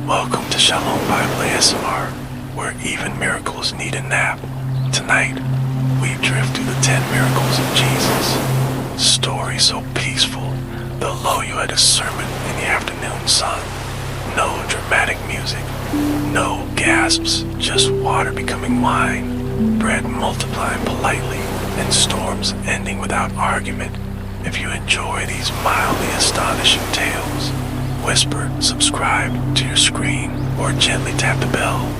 Welcome to Shalom Bible ASMR, where even miracles need a nap. Tonight, we drift through the 10 miracles of Jesus. Story so peaceful, they'll lull you at a sermon in the afternoon sun. No dramatic music, no gasps, just water becoming wine, bread multiplying politely, and storms ending without argument. If you enjoy these mildly astonishing tales, whisper subscribe to your screen or gently tap the bell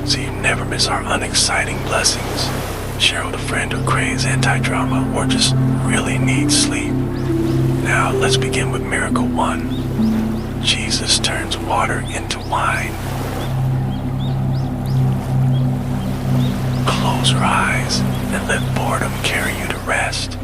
so you never miss our unexciting blessings. Share with a friend who craves anti-drama or just really needs sleep. Now let's begin with Miracle 1. Jesus turns water into wine. Close your eyes and let boredom carry you to rest.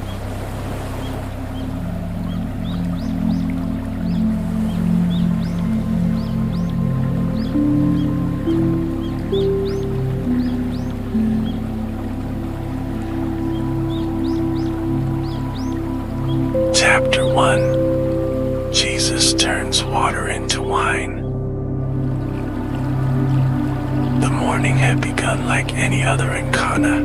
Chapter 1. Jesus turns water into wine. The morning had begun like any other in Cana,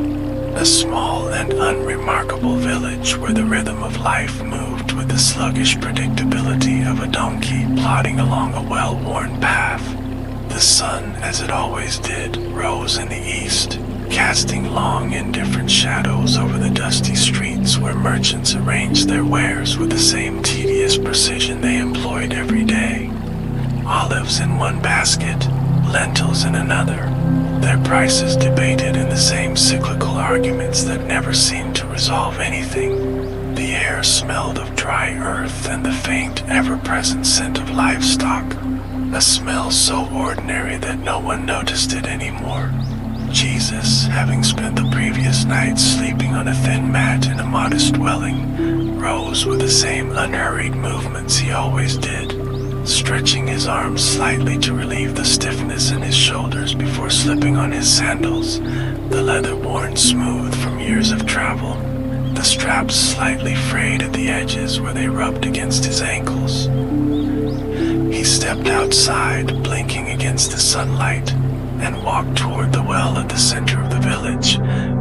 a small and unremarkable village where the rhythm of life moved with the sluggish predictability of a donkey plodding along a well-worn path. The sun, as it always did, rose in the east, casting long indifferent shadows over the dusty streets where merchants arranged their wares with the same tedious precision they employed every day. Olives in one basket, lentils in another, their prices debated in the same cyclical arguments that never seemed to resolve anything. The air smelled of dry earth and the faint, ever-present scent of livestock, a smell so ordinary that no one noticed it anymore. Jesus, having spent the previous night sleeping on a thin mat in a modest dwelling, rose with the same unhurried movements he always did, stretching his arms slightly to relieve the stiffness in his shoulders before slipping on his sandals, the leather worn smooth from years of travel, the straps slightly frayed at the edges where they rubbed against his ankles. He stepped outside, blinking against the sunlight, and walked toward the well at the center of the village,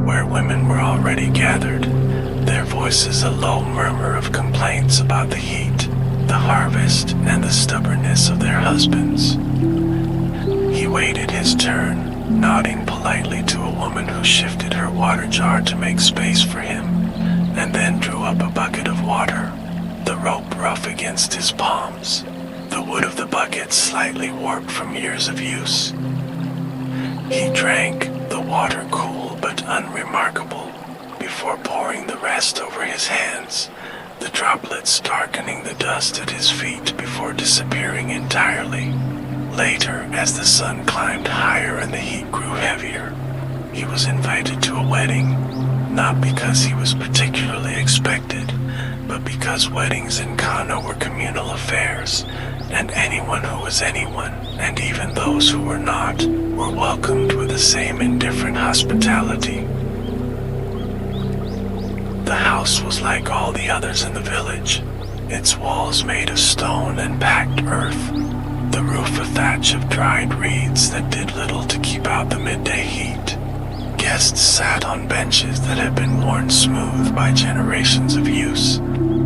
where women were already gathered, their voices a low murmur of complaints about the heat, the harvest, and the stubbornness of their husbands. He waited his turn, nodding politely to a woman who shifted her water jar to make space for him, and then drew up a bucket of water, the rope rough against his palms, the wood of the bucket slightly warped from years of use. He drank, the water cool but unremarkable, before pouring the rest over his hands, the droplets darkening the dust at his feet before disappearing entirely. Later, as the sun climbed higher and the heat grew heavier, he was invited to a wedding, not because he was particularly expected, but because weddings in Cana were communal affairs, and anyone who was anyone, and even those who were not, were welcomed with the same indifferent hospitality. The house was like all the others in the village, its walls made of stone and packed earth, the roof a thatch of dried reeds that did little to keep out the midday heat. Guests sat on benches that had been worn smooth by generations of use,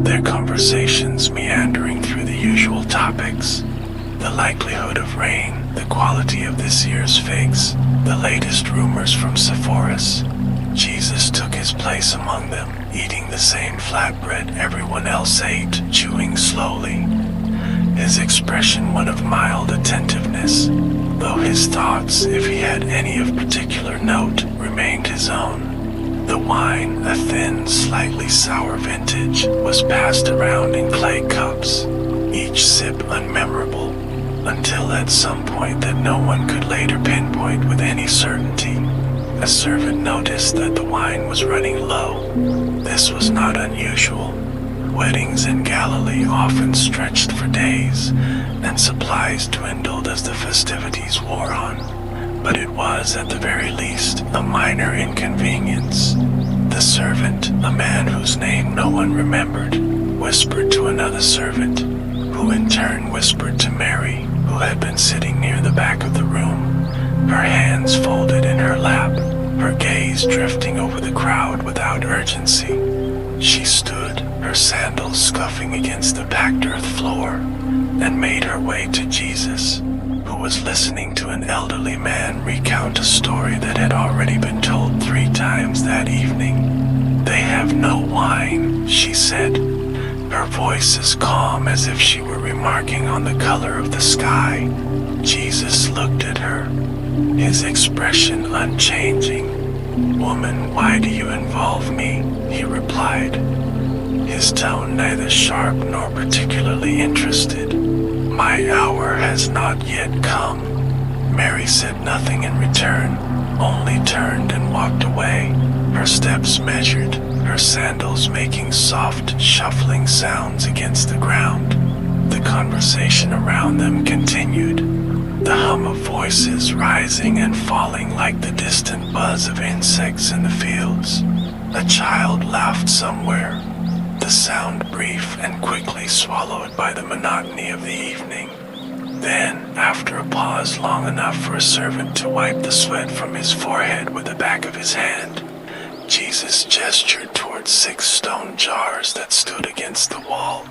their conversations meandering through the usual topics: the likelihood of rain, the quality of this year's figs, the latest rumors from Sepphoris. Jesus took his place among them, eating the same flatbread everyone else ate, chewing slowly, his expression one of mild attentiveness, though his thoughts, if he had any of particular note, remained his own. The wine, a thin, slightly sour vintage, was passed around in clay cups, each sip unmemorable, until at some point that no one could later pinpoint with any certainty, a servant noticed that the wine was running low. This was not unusual. Weddings in Galilee often stretched for days, and supplies dwindled as the festivities wore on. But it was, at the very least, a minor inconvenience. The servant, a man whose name no one remembered, whispered to another servant, who in turn whispered to Mary, who who had been sitting near the back of the room, her hands folded in her lap, her gaze drifting over the crowd without urgency. She stood, her sandals scuffing against the packed earth floor, and made her way to Jesus, who was listening to an elderly man recount a story that had already been told 3 times that evening. "They have no wine," she said, her voice as calm as if she were remarking on the color of the sky. Jesus looked at her, his expression unchanging. "Woman, why do you involve me?" he replied, his tone neither sharp nor particularly interested. "My hour has not yet come." Mary said nothing in return, only turned and walked away, her steps measured, her sandals making soft, shuffling sounds against the ground. The conversation around them continued, the hum of voices rising and falling like the distant buzz of insects in the fields. A child laughed somewhere, the sound brief and quickly swallowed by the monotony of the evening. Then, after a pause long enough for a servant to wipe the sweat from his forehead with the back of his hand, Jesus gestured towards 6 stone jars that stood against the wall.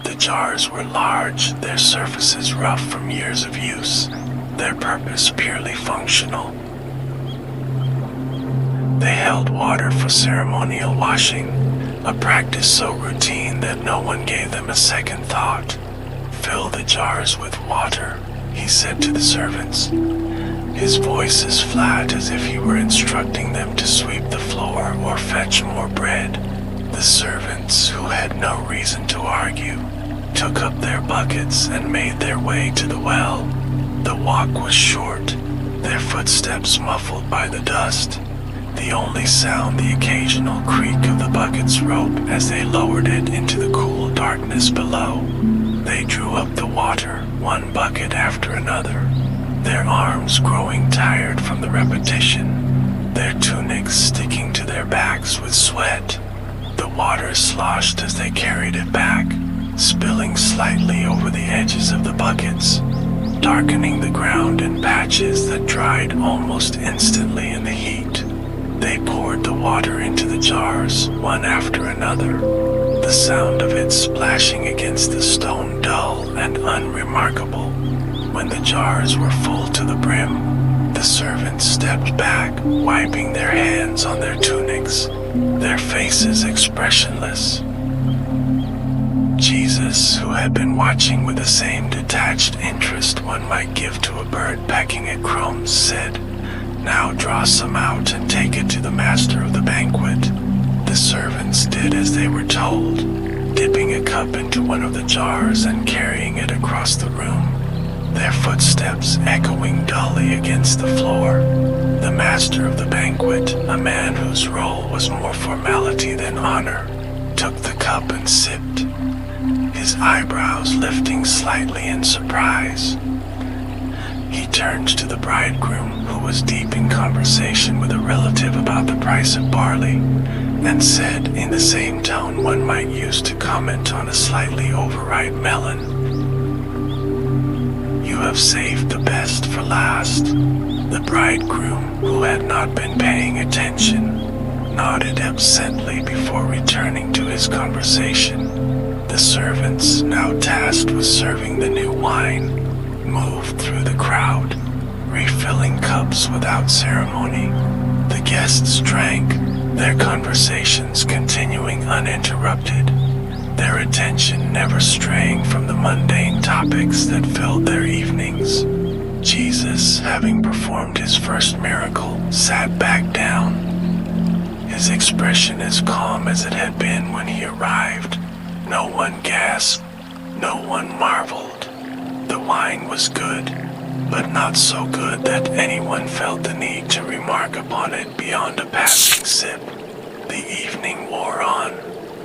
The jars were large, their surfaces rough from years of use, their purpose purely functional. They held water for ceremonial washing, a practice so routine that no one gave them a second thought. "Fill the jars with water," he said to the servants, his voice as flat as if he were instructing them to sweep the floor or fetch more bread. The servants, who had no reason to argue, took up their buckets and made their way to the well. The walk was short, their footsteps muffled by the dust, the only sound the occasional creak of the bucket's rope as they lowered it into the cool darkness below. They drew up the water, one bucket after another, their arms growing tired from the repetition, their tunics sticking to their backs with sweat. The water sloshed as they carried it back, spilling slightly over the edges of the buckets, darkening the ground in patches that dried almost instantly in the heat. They poured the water into the jars, one after another, the sound of it splashing against the stone dull and unremarkable. When the jars were full to the brim, the servants stepped back, wiping their hands on their tunics, their faces expressionless. Jesus, who had been watching with the same detached interest one might give to a bird pecking at crumbs, said, "Now draw some out and take it to the master of the banquet." The servants did as they were told, dipping a cup into one of the jars and carrying it across the room, their footsteps echoing dully against the floor. The master of the banquet, a man whose role was more formality than honor, took the cup and sipped, his eyebrows lifting slightly in surprise. He turned to the bridegroom, who was deep in conversation with a relative about the price of barley, and said in the same tone one might use to comment on a slightly overripe melon, "You have saved the best for last." The bridegroom, who had not been paying attention, nodded absently before returning to his conversation. The servants, now tasked with serving the new wine, moved through the crowd, refilling cups without ceremony. The guests drank, their conversations continuing uninterrupted, their attention never straying from the mundane topics that filled their evenings. Jesus, having performed his first miracle, sat back down, his expression as calm as it had been when he arrived. No one gasped, no one marveled. The wine was good, but not so good that anyone felt the need to remark upon it beyond a passing sip. The evening wore on,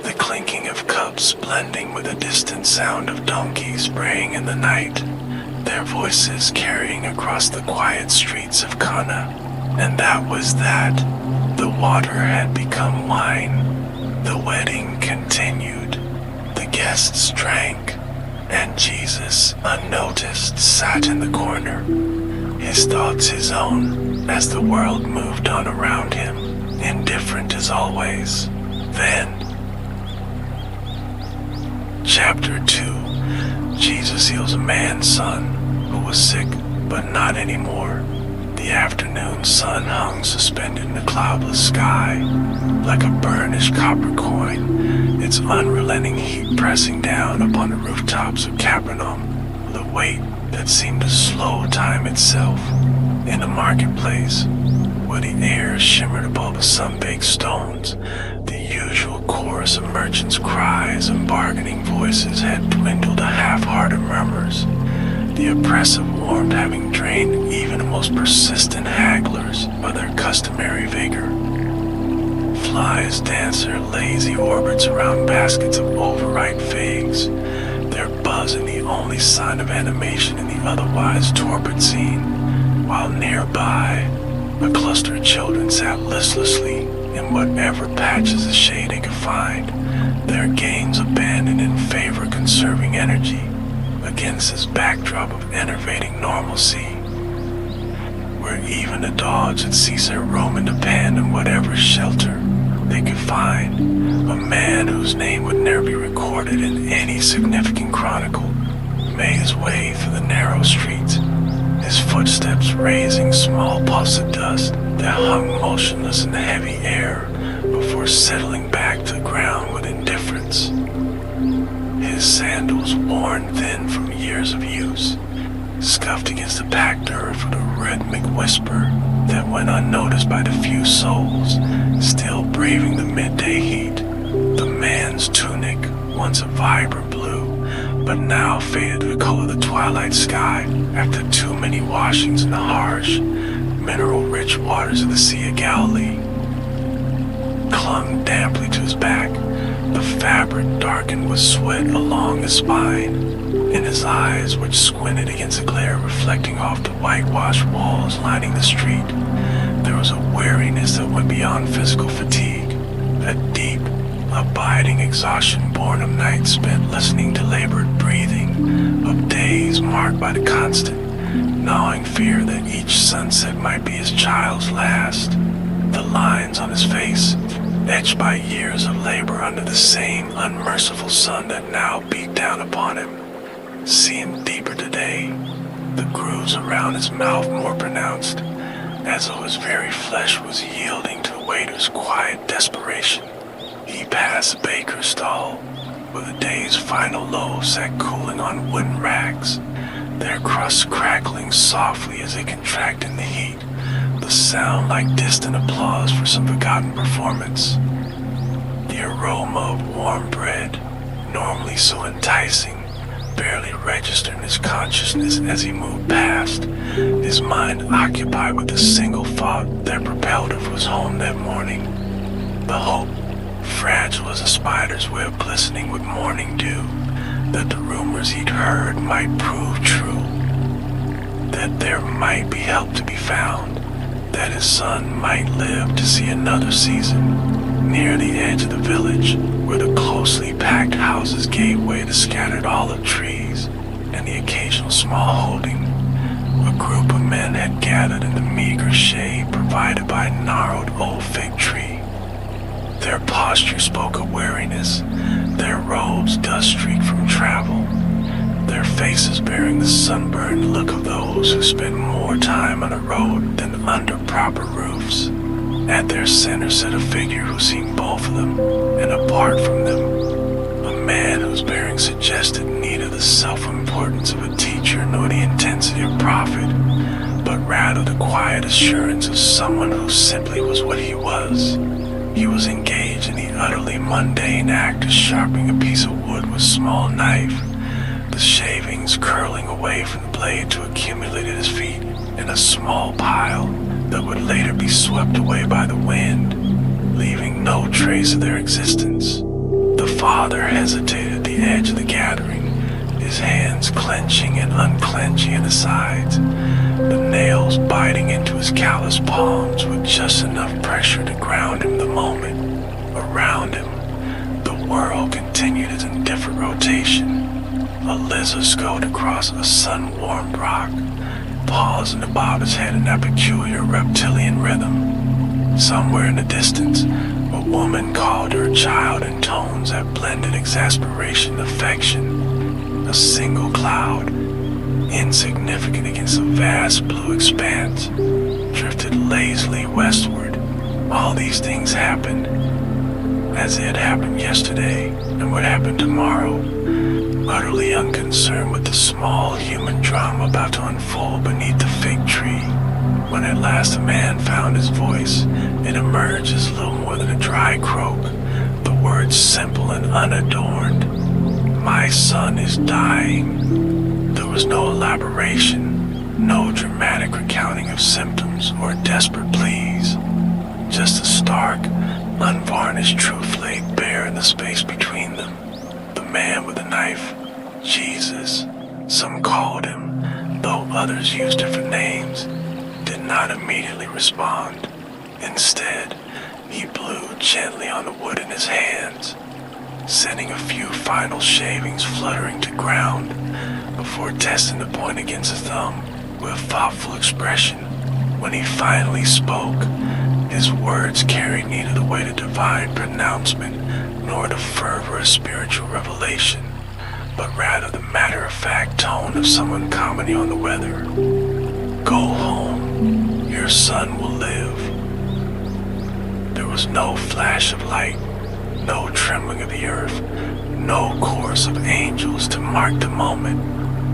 the clinking of cups blending with the distant sound of donkeys braying in the night, their voices carrying across the quiet streets of Cana. And that was that. The water had become wine. The wedding continued. The guests drank. And Jesus, unnoticed, sat in the corner, his thoughts his own, as the world moved on around him, indifferent as always. Then, Chapter 2, Jesus heals a man's son who was sick, but not anymore. The afternoon sun hung suspended in the cloudless sky, like a burnished copper coin, its unrelenting heat pressing down upon the rooftops of Capernaum with a weight that seemed to slow time itself. In the marketplace, where the air shimmered above the sun-baked stones, the usual chorus of merchants' cries and bargaining voices had dwindled to half-hearted murmurs, the oppressive warmth having drained even the most persistent hagglers of their customary vigor. Flies dance their lazy orbits around baskets of overripe figs, their buzzing the only sign of animation in the otherwise torpid scene, while nearby, a cluster of children sat listlessly in whatever patches of shade they could find, their games abandoned in favor of conserving energy against this backdrop of enervating normalcy, where even the dogs had ceased their roaming to pen in whatever shelter they could find. A man whose name would never be recorded in any significant chronicle made his way through the narrow streets, his footsteps raising small puffs of dust that hung motionless in the heavy air before settling back to the ground with indifference. His sandals, worn thin from years of use, scuffed against the packed earth with a rhythmic whisper that went unnoticed by the few souls still braving the midday heat. The man's tunic, once a vibrant blue, but now faded to the color of the twilight sky after too many washings in the harsh, mineral-rich waters of the Sea of Galilee, clung damply to his back, the fabric darkened with sweat along his spine. In his eyes, which squinted against the glare reflecting off the whitewashed walls lining the street, there was a weariness that went beyond physical fatigue, a deep, abiding exhaustion born of nights spent listening to labored breathing, of days marked by the constant, gnawing fear that each sunset might be his child's last. The lines on his face, etched by years of labor under the same unmerciful sun that now beat down upon him, seemed deeper today, the grooves around his mouth more pronounced, as though his very flesh was yielding to the waiter's quiet desperation. He passed the baker's stall, where the day's final loaves sat cooling on wooden racks, their crusts crackling softly as they contracted in the heat, the sound like distant applause for some forgotten performance. The aroma of warm bread, normally so enticing, barely registered in his consciousness as he moved past, his mind occupied with the single thought that propelled him to his home that morning. The hope, fragile as a spider's web glistening with morning dew, that the rumors he'd heard might prove true, that there might be help to be found, that his son might live to see another season. Near the edge of the village, where the closely packed houses gave way to scattered olive trees and the occasional small holding, a group of men had gathered in the meager shade provided by a gnarled old fig tree. Their posture spoke of weariness, their robes dust-streaked from travel, their faces bearing the sunburned look of those who spend more time on the road than under proper roofs. At their center sat a figure who seemed both of them and apart from them, a man whose bearing suggested neither the self-importance of a teacher nor the intensity of prophet, but rather the quiet assurance of someone who simply was what he was. He was engaged in the utterly mundane act of sharpening a piece of wood with a small knife, the shavings curling away from the blade to accumulate at his feet in a small pile that would later be swept away by the wind, leaving no trace of their existence. The father hesitated at the edge of the gathering, his hands clenching and unclenching at the sides, the nails biting into his calloused palms with just enough pressure to ground him the moment. Around him, the world continued its indifferent rotation, A lizard sculled across a sun-warmed rock, pausing to bob his head in that peculiar reptilian rhythm. Somewhere in the distance, a woman called her child in tones that blended exasperation and affection. A single cloud, insignificant against a vast blue expanse, drifted lazily westward. All these things happened as it happened yesterday and would happen tomorrow, utterly unconcerned with the small human drama about to unfold beneath the fig tree. When at last a man found his voice, it emerged as little more than a dry croak, the words simple and unadorned. "My son is dying." There was no elaboration, no dramatic recounting of symptoms or desperate pleas. Just a stark, unvarnished truth laid bare in the space between them. The man with the knife, Jesus, some called him, though others used different names, did not immediately respond. Instead, he blew gently on the wood in his hands, sending a few final shavings fluttering to ground before testing the point against his thumb with thoughtful expression. When he finally spoke, his words carried neither the weight of divine pronouncement nor the fervor of spiritual revelation, but rather the matter-of-fact tone of someone commenting on the weather. "Go home. Your son will live." There was no flash of light, no trembling of the earth, no chorus of angels to mark the moment.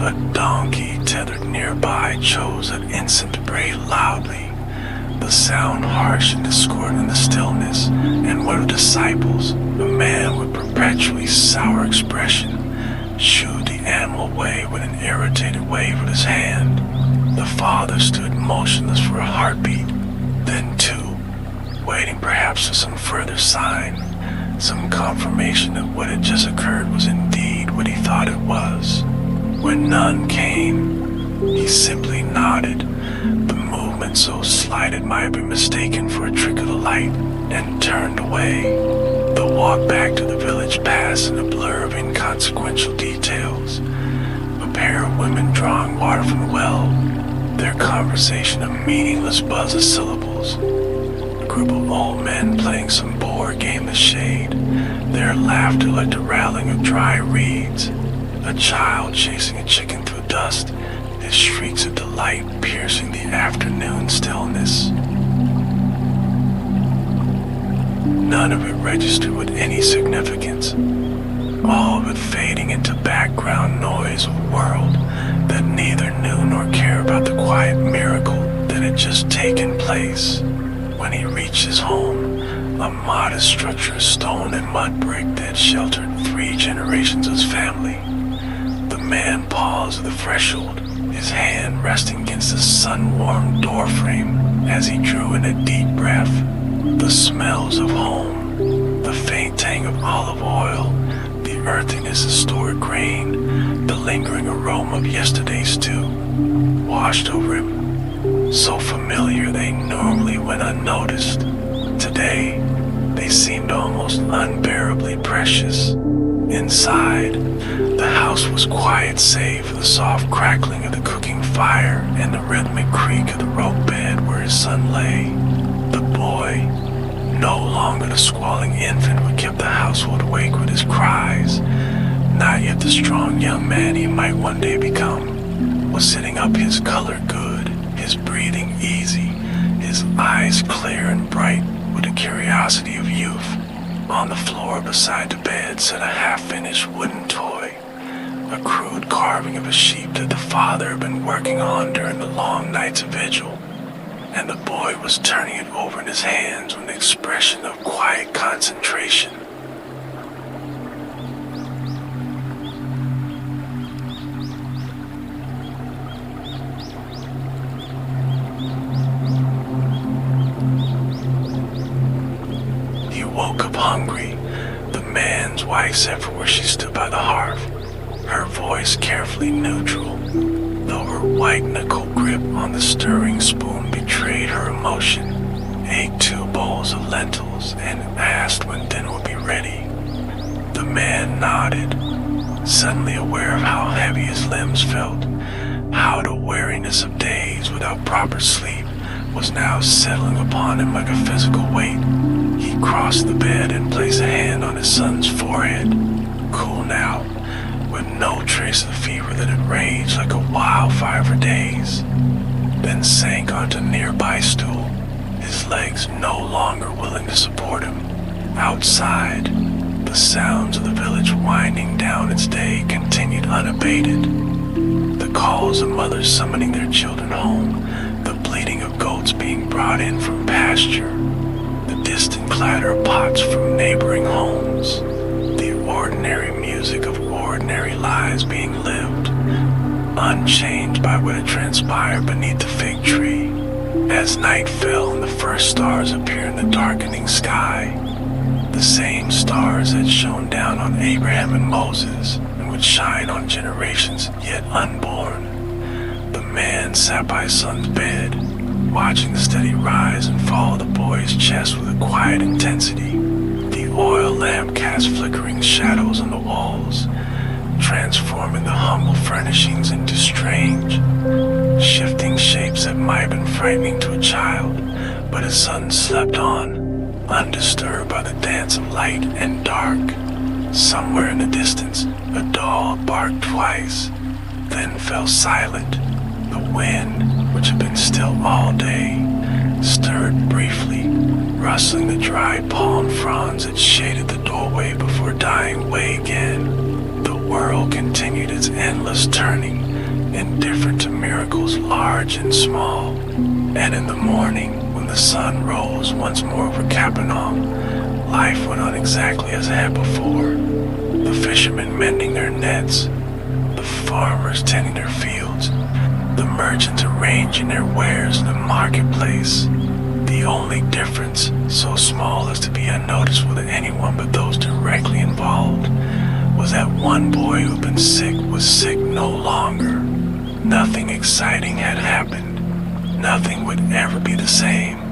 A donkey tethered nearby chose that instant to bray loudly, the sound harsh and discordant in the stillness, and one of the disciples, a man with perpetually sour expression, shooed the animal away with an irritated wave of his hand. The father stood motionless for a heartbeat, then two, waiting perhaps for some further sign, some confirmation that what had just occurred was indeed what he thought it was. When none came, he simply nodded, the movement so slight it might have been mistaken for a trick of the light, and turned away. The walk back to the village passed in a blur of inconsequential details. A pair of women drawing water from the well, their conversation a meaningless buzz of syllables. A group of old men playing some board game in the shade, their laughter like the rattling of dry reeds. A child chasing a chicken through dust, his shrieks of delight piercing the afternoon stillness. None of it registered with any significance, all of it fading into background noise of a world that neither knew nor cared about the quiet miracle that had just taken place. When he reached his home, a modest structure of stone and mud brick that had sheltered 3 generations of his family, the man paused at the threshold, his hand resting against the sun-warmed doorframe as he drew in a deep breath. The smells of home, the faint tang of olive oil, the earthiness of stored grain, the lingering aroma of yesterday's stew, washed over him, so familiar they normally went unnoticed. Today, they seemed almost unbearably precious. Inside, the house was quiet save for the soft crackling of the cooking fire and the rhythmic creak of the rope bed where his son lay. The boy, no longer the squalling infant who kept the household awake with his cries, not yet the strong young man he might one day become, was sitting up, his color good, his breathing easy, his eyes clear and bright with the curiosity of youth. On the floor beside the bed sat a half-finished wooden toy, a crude carving of a sheep that the father had been working on during the long nights of vigil, and the boy was turning it over in his hands with an expression of quiet concentration. He woke up hungry, the man's wife said from where she stood by the hearth, her voice carefully neutral, though her white knuckle grip on the stirring spoon betrayed her emotion. Ate 2 bowls of lentils and asked when dinner would be ready. The man nodded, Suddenly aware of how heavy his limbs felt, how the weariness of days without proper sleep was now settling upon him like a physical weight, he crossed the bed and placed a hand on his son's forehead. Cool now, with no trace of the fever that had raged like a wildfire for days. Then sank onto a nearby stool, his legs no longer willing to support him. Outside, the sounds of the village winding down its day continued unabated. The calls of mothers summoning their children home, the bleating of goats being brought in from pasture, the distant clatter of pots from neighboring homes, the ordinary music of ordinary lives being lived, unchanged by what had transpired beneath the fig tree. As night fell and the first stars appeared in the darkening sky, the same stars that shone down on Abraham and Moses and would shine on generations yet unborn, the man sat by his son's bed, watching the steady rise and fall of the boy's chest with a quiet intensity. The oil lamp cast flickering shadows on the walls, transforming the humble furnishings into strange, shifting shapes that might have been frightening to a child, but his son slept on, undisturbed by the dance of light and dark. Somewhere in the distance, a dog barked twice, then fell silent. The wind, which had been still all day, stirred briefly, rustling the dry palm fronds that shaded the doorway before dying away again. The world continued its endless turning, indifferent to miracles large and small. And in the morning, when the sun rose once more over Capernaum, life went on exactly as it had before. The fishermen mending their nets, the farmers tending their fields, the merchants arranging their wares in the marketplace. The only difference, so small as to be unnoticeable to anyone but those directly involved, was that one boy who had been sick was sick no longer. Nothing exciting had happened. Nothing would ever be the same.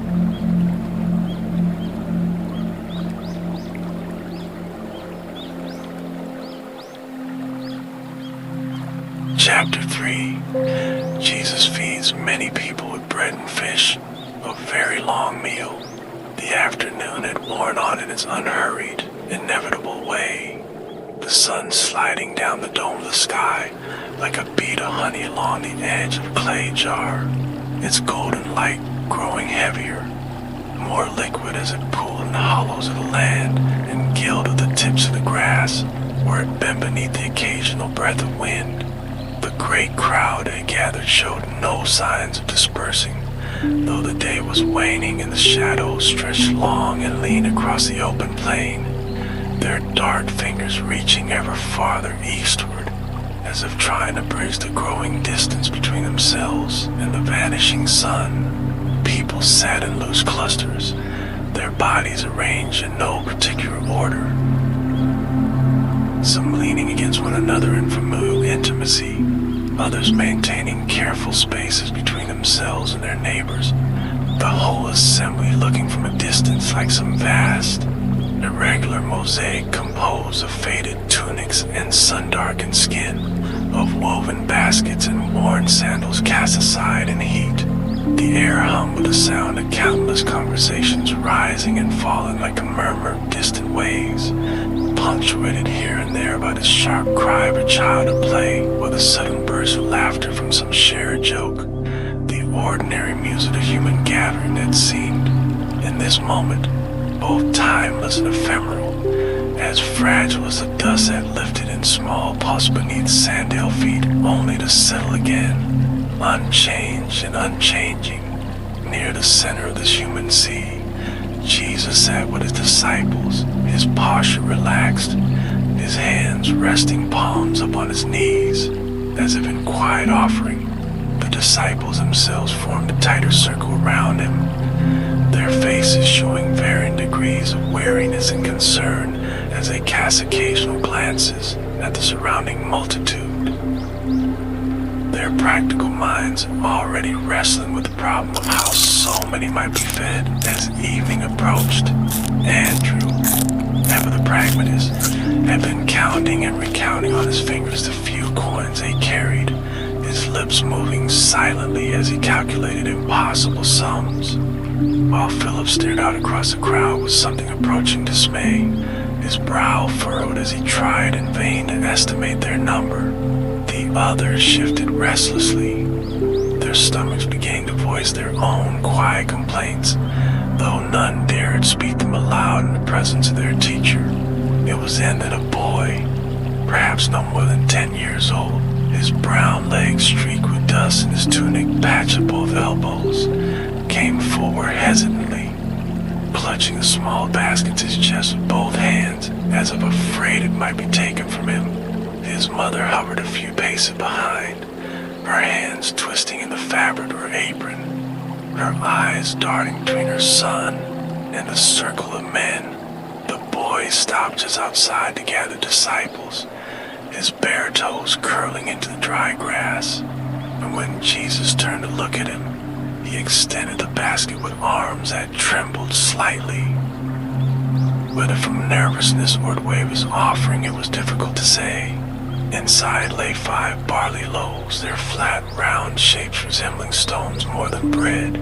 Chapter 3. Jesus feeds many people with bread and fish, a very long meal. The afternoon had worn on in its unhurried, inevitable way. The sun sliding down the dome of the sky like a bead of honey along the edge of a clay jar, its golden light growing heavier, more liquid as it pooled in the hollows of the land and gilded the tips of the grass where it bent beneath the occasional breath of wind. The great crowd that had gathered showed no signs of dispersing, though the day was waning and the shadows stretched long and lean across the open plain, their dark fingers reaching ever farther eastward, as if trying to bridge the growing distance between themselves and the vanishing sun. People sat in loose clusters, their bodies arranged in no particular order, some leaning against one another in familial intimacy, others maintaining careful spaces between themselves and their neighbors, the whole assembly looking from a distance like some vast, irregular mosaic composed of faded tunics and sun-darkened skin, of woven baskets and worn sandals cast aside in heat. The air hummed with the sound of countless conversations rising and falling like a murmur of distant waves, punctuated here and there by the sharp cry of a child at play or the sudden burst of laughter from some shared joke. The ordinary music of human gathering that seemed, in this moment, both timeless and ephemeral, as fragile as the dust that lifted in small puffs beneath sandhill feet only to settle again, unchanged and unchanging, near the center of this human sea. Jesus sat with his disciples, his posture relaxed, his hands resting palms upon his knees, as if in quiet offering. The disciples themselves formed a tighter circle around him, their faces showing varying degrees of weariness and concern as they cast occasional glances at the surrounding multitude. Their practical minds already wrestling with the problem of how so many might be fed as evening approached. Andrew, ever the pragmatist, had been counting and recounting on his fingers the few coins they carried, his lips moving silently as he calculated impossible sums. While Philip stared out across the crowd with something approaching dismay, his brow furrowed as he tried in vain to estimate their number. The others shifted restlessly, their stomachs beginning to voice their own quiet complaints, though none dared speak them aloud in the presence of their teacher. It was then that a boy, perhaps no more than 10 years old, his brown legs streaked with dust and his tunic patched at both elbows, came forward hesitantly, clutching a small basket to his chest with both hands, as if afraid it might be taken from him. His mother hovered a few paces behind, her hands twisting in the fabric of her apron, her eyes darting between her son and the circle of men. The boy stopped just outside to gather disciples, his bare toes curling into the dry grass. And when Jesus turned to look at him, he extended the basket with arms that trembled slightly. Whether from nervousness or the way of his offering, it was difficult to say. Inside lay 5 barley loaves, their flat, round shapes resembling stones more than bread,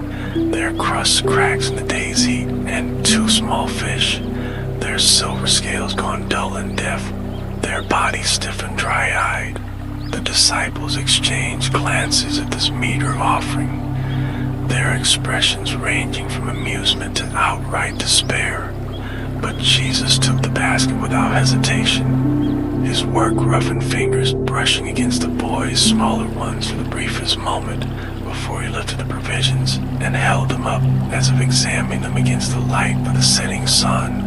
their crusts cracks in the day's heat, and 2 small fish, their silver scales gone dull and deaf, their bodies stiff and dry-eyed. The disciples exchanged glances at this meager offering, their expressions ranging from amusement to outright despair. But Jesus took the basket without hesitation, his work-roughened fingers brushing against the boy's smaller ones for the briefest moment before he lifted the provisions and held them up as if examining them against the light of the setting sun.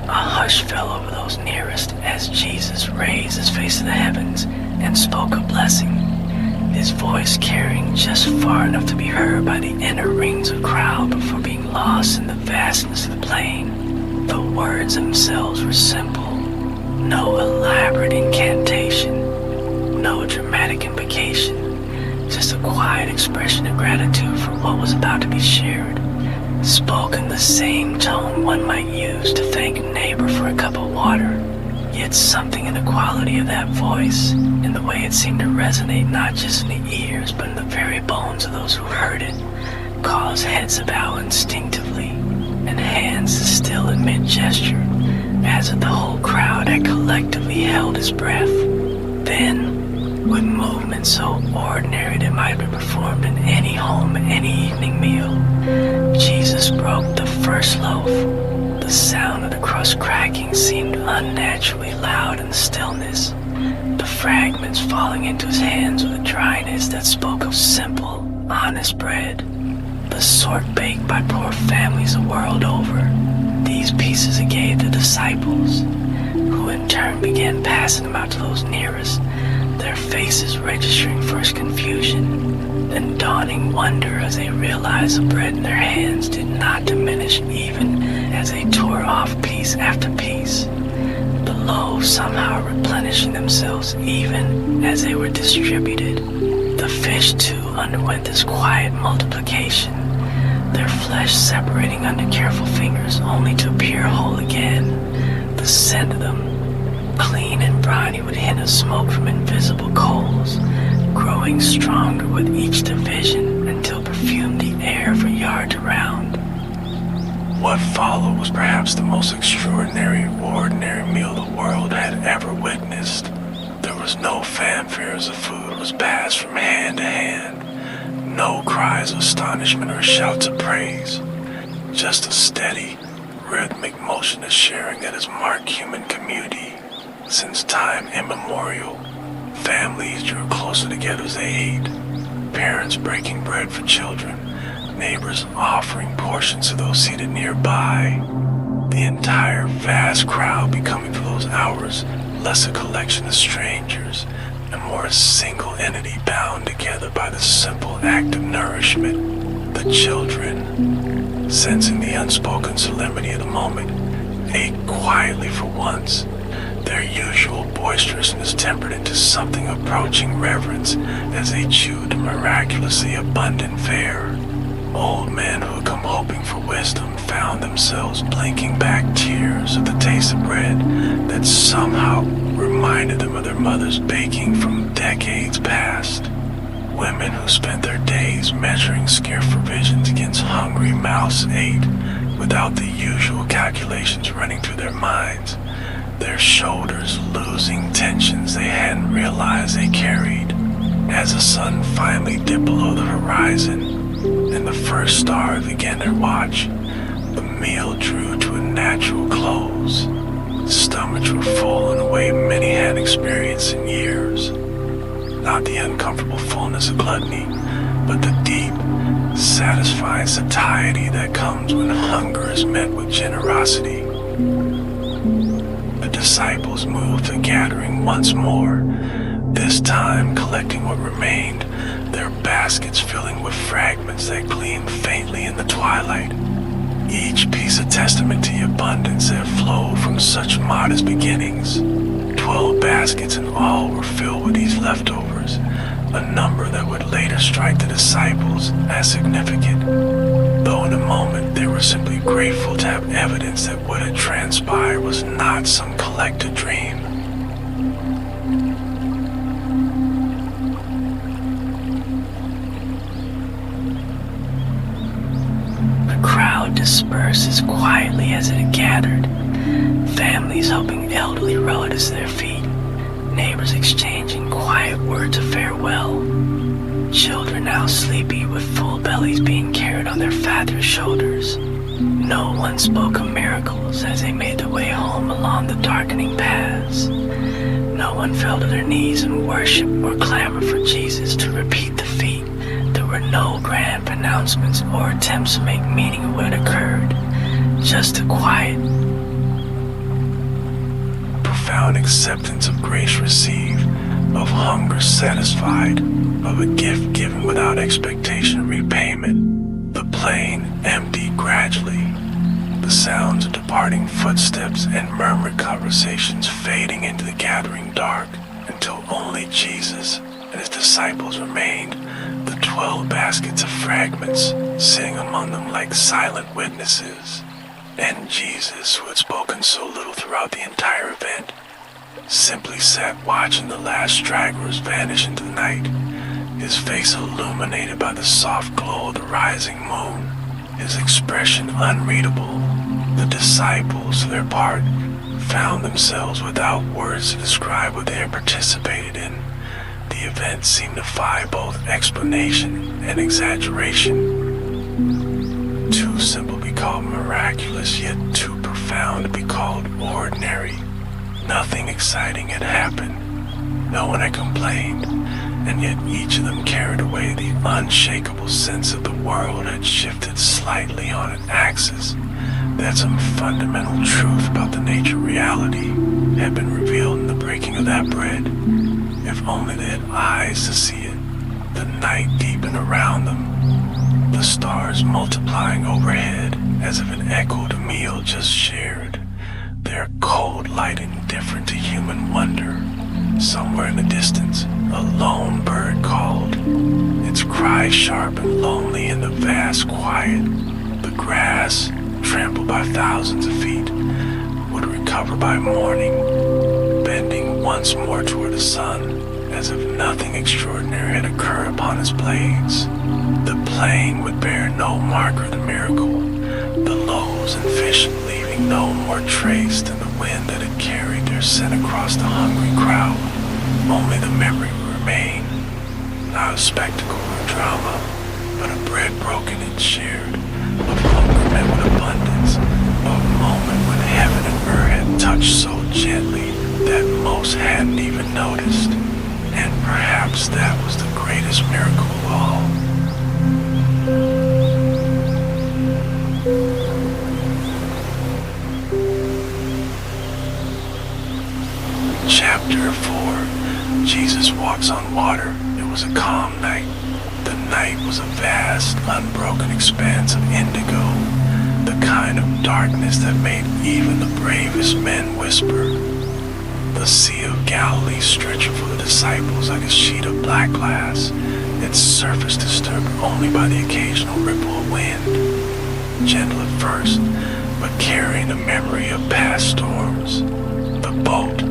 A hush fell over those nearest as Jesus raised his face to the heavens and spoke a blessing, his voice carrying just far enough to be heard by the inner rings of crowd before being lost in the vastness of the plain. The words themselves were simple, no elaborate incantation, no dramatic invocation, just a quiet expression of gratitude for what was about to be shared, spoken the same tone one might use to thank a neighbor for a cup of water. Yet something in the quality of that voice, in the way it seemed to resonate not just in the ears but in the very bones of those who heard it, caused heads to bow instinctively and hands to still in mid-gesture, as if the whole crowd had collectively held his breath. Then, with movements so ordinary that might have been performed in any home, any evening meal, Jesus broke the first loaf. The sound of the crust cracking seemed unnaturally loud in the stillness, the fragments falling into his hands with a dryness that spoke of simple, honest bread, the sort baked by poor families the world over. These pieces he gave the disciples, who in turn began passing them out to those nearest, their faces registering first confusion, then dawning wonder as they realized the bread in their hands did not diminish even as they tore off piece after piece, the loaves somehow replenishing themselves even as they were distributed. The fish too underwent this quiet multiplication, their flesh separating under careful fingers only to appear whole again. The scent of them, clean and briny, would hint of smoke from invisible coals, growing stronger with each division until perfumed the air for yards around. What followed was perhaps the most extraordinary, ordinary meal the world had ever witnessed. There was no fanfare as the food was passed from hand to hand, no cries of astonishment or shouts of praise, just a steady, rhythmic motion of sharing that has marked human community. Since time immemorial, families drew closer together as they ate, parents breaking bread for children, neighbors offering portions to those seated nearby, the entire vast crowd becoming for those hours less a collection of strangers and more a single entity bound together by the simple act of nourishment. The children, sensing the unspoken solemnity of the moment, ate quietly for once, their usual boisterousness tempered into something approaching reverence as they chewed the miraculously abundant fare. Old men who had come hoping for wisdom found themselves blinking back tears at the taste of bread that somehow reminded them of their mother's baking from decades past. Women who spent their days measuring scarce provisions against hungry mouths ate without the usual calculations running through their minds, their shoulders losing tensions they hadn't realized they carried. As the sun finally dipped below the horizon and the first stars began their watch, the meal drew to a natural close. Stomachs were full in a way many hadn't experienced in years. Not the uncomfortable fullness of gluttony, but the deep, satisfying satiety that comes when hunger is met with generosity. The disciples moved the gathering once more, this time collecting what remained, their baskets filling with fragments that gleamed faintly in the twilight. Each piece a testament to the abundance that flowed from such modest beginnings. 12 baskets in all were filled with these leftovers, a number that would later strike the disciples as significant, though in a moment they were simply grateful to have evidence that what had transpired was not some collective dream. The crowd disperses quietly as it had gathered, families helping elderly relatives to their feet, neighbors exchanging quiet words of farewell, children now sleepy with full bellies being carried on their father's shoulders. No one spoke of miracles as they made their way home along the darkening paths. No one fell to their knees in worship or clamored for Jesus to repeat the feat. There were no grand pronouncements or attempts to make meaning of what occurred, just a quiet, profound acceptance of grace received, of hunger satisfied, of a gift given without expectation of repayment. The plane emptied gradually, the sounds of departing footsteps and murmured conversations fading into the gathering dark until only Jesus and his disciples remained, the 12 baskets of fragments sitting among them like silent witnesses. And Jesus, who had spoken so little throughout the entire event, simply sat watching the last stragglers vanish into the night, his face illuminated by the soft glow of the rising moon, his expression unreadable. The disciples, for their part, found themselves without words to describe what they had participated in. The event seemed to defy both explanation and exaggeration. Too simple to be called miraculous, yet too profound to be called ordinary. Nothing exciting had happened. No one had complained, and yet each of them carried away the unshakable sense that the world had shifted slightly on an axis, that some fundamental truth about the nature of reality had been revealed in the breaking of that bread. If only they had eyes to see it. The night deepened around them, the stars multiplying overhead as if it echoed a meal just shared, their cold light indifferent to human wonder. Somewhere in the distance, a lone bird called, its cry sharp and lonely in the vast quiet. The grass, trampled by thousands of feet, would recover by morning, bending once more toward the sun, as if nothing extraordinary had occurred upon its blades. The plain would bear no marker of the miracle, the loaves and fish leaving no more trace than the wind that had carried their scent across the hungry crowd. Only the memory would remain, not a spectacle or drama, but a bread broken and shared, of hunger met with abundance, a moment when heaven and earth had touched so gently that most hadn't even noticed. And perhaps that was the greatest miracle of all. Chapter 4. Jesus walks on water. It was a calm night. The night was a vast, unbroken expanse of indigo, the kind of darkness that made even the bravest men whisper. The Sea of Galilee stretched for the disciples like a sheet of black glass, its surface disturbed only by the occasional ripple of wind, gentle at first, but carrying the memory of past storms. The boat,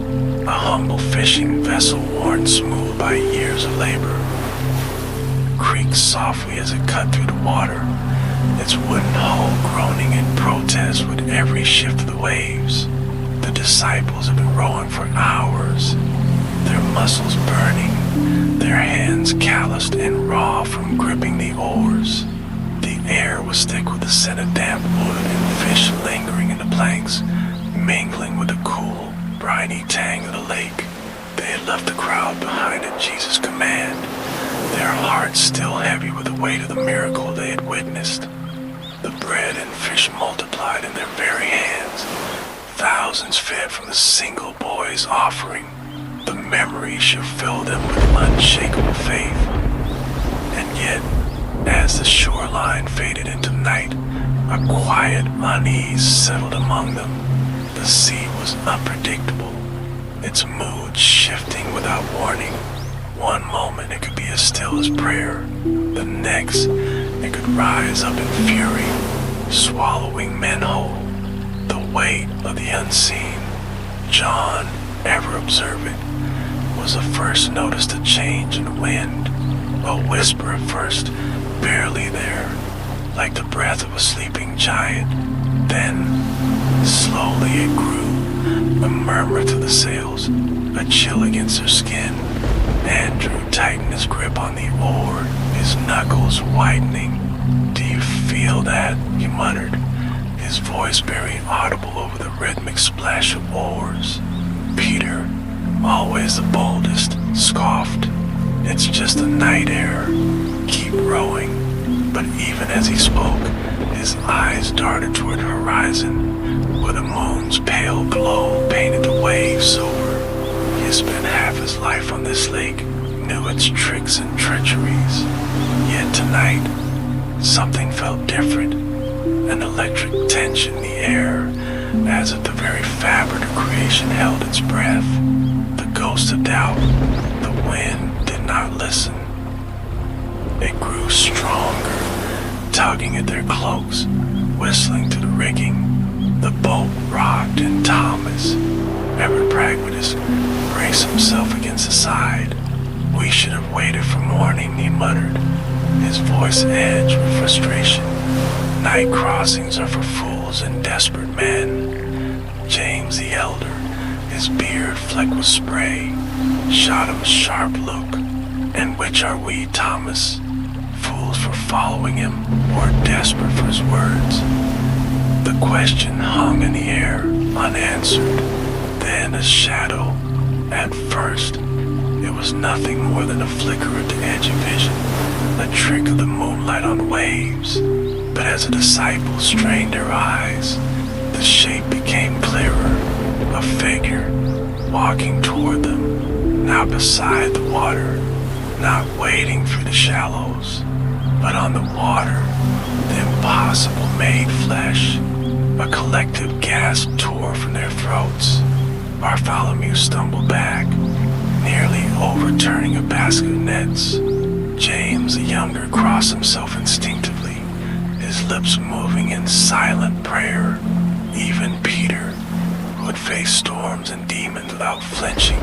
a humble fishing vessel worn smooth by years of labor, creaked softly as it cut through the water, its wooden hull groaning in protest with every shift of the waves. The disciples had been rowing for hours, their muscles burning, their hands calloused and raw from gripping the oars. The air was thick with the scent of damp wood and fish lingering in the planks, mingling with the cool, briny tang of the lake. They had left the crowd behind at Jesus' command, their hearts still heavy with the weight of the miracle they had witnessed. The bread and fish multiplied in their very hands, thousands fed from the single boy's offering. The memory should fill them with unshakable faith. And yet, as the shoreline faded into night, a quiet unease settled among them. The sea was unpredictable, its mood shifting without warning. One moment it could be as still as prayer, the next it could rise up in fury, swallowing men whole. The weight of the unseen, John, ever observant, was the first notice to change in the wind, a whisper at first, barely there, like the breath of a sleeping giant. Then, slowly it grew, a murmur through the sails, a chill against their skin. Andrew tightened his grip on the oar, his knuckles whitening. "Do you feel that?" he muttered, his voice barely audible over the rhythmic splash of oars. Peter, always the boldest, scoffed, "It's just the night air. Keep rowing." But even as he spoke, his eyes darted toward the horizon, where the moon's pale glow painted the waves silver. He had spent half his life on this lake, knew its tricks and treacheries. Yet tonight, something felt different, an electric tension in the air, as if the very fabric of creation held its breath. The ghost of doubt, the wind did not listen. It grew stronger, tugging at their cloaks, whistling through the rigging. The boat rocked, and Thomas, ever pragmatist, braced himself against the side. "We should have waited for morning," he muttered, his voice edged with frustration. "Night crossings are for fools and desperate men." James the elder, his beard flecked with spray, shot him a sharp look. "And which are we, Thomas? Fools for following him, or desperate for his words?" The question hung in the air, unanswered. Then a shadow. At first, it was nothing more than a flicker at the edge of vision, a trick of the moonlight on waves. But as the disciples strained their eyes, the shape became clearer, a figure walking toward them, not beside the water, not wading through the shallows, but on the water, the impossible made flesh. A collective gasp tore from their throats. Bartholomew stumbled back, nearly overturning a basket of nets. James the younger crossed himself instinctively, his lips moving in silent prayer. Even Peter, who had faced storms and demons without flinching,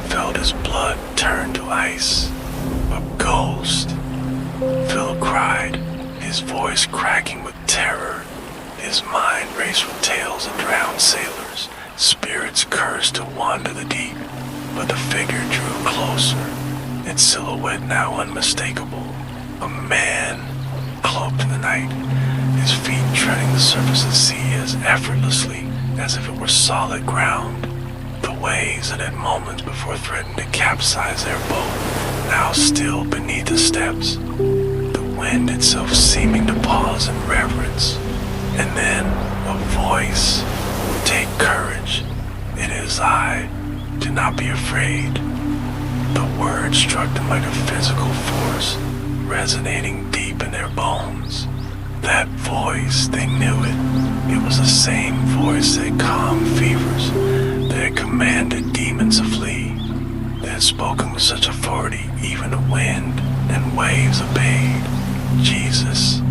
felt his blood turn to ice. "A ghost!" Phil cried, his voice cracking with terror. His mind raced with tales of drowned sailors, spirits cursed to wander the deep. But the figure drew closer, its silhouette now unmistakable. A man, cloaked in the night, his feet treading the surface of the sea as effortlessly as if it were solid ground. The waves that had moments before threatened to capsize their boat, now still beneath the steps. The wind itself seeming to pause in reverence. And then a voice, "Take courage, it is I, do not be afraid." The word struck them like a physical force, resonating deep in their bones. That voice, they knew it. It was the same voice that calmed fevers, that had commanded demons to flee, that had spoken with such authority even the wind and waves obeyed. Jesus,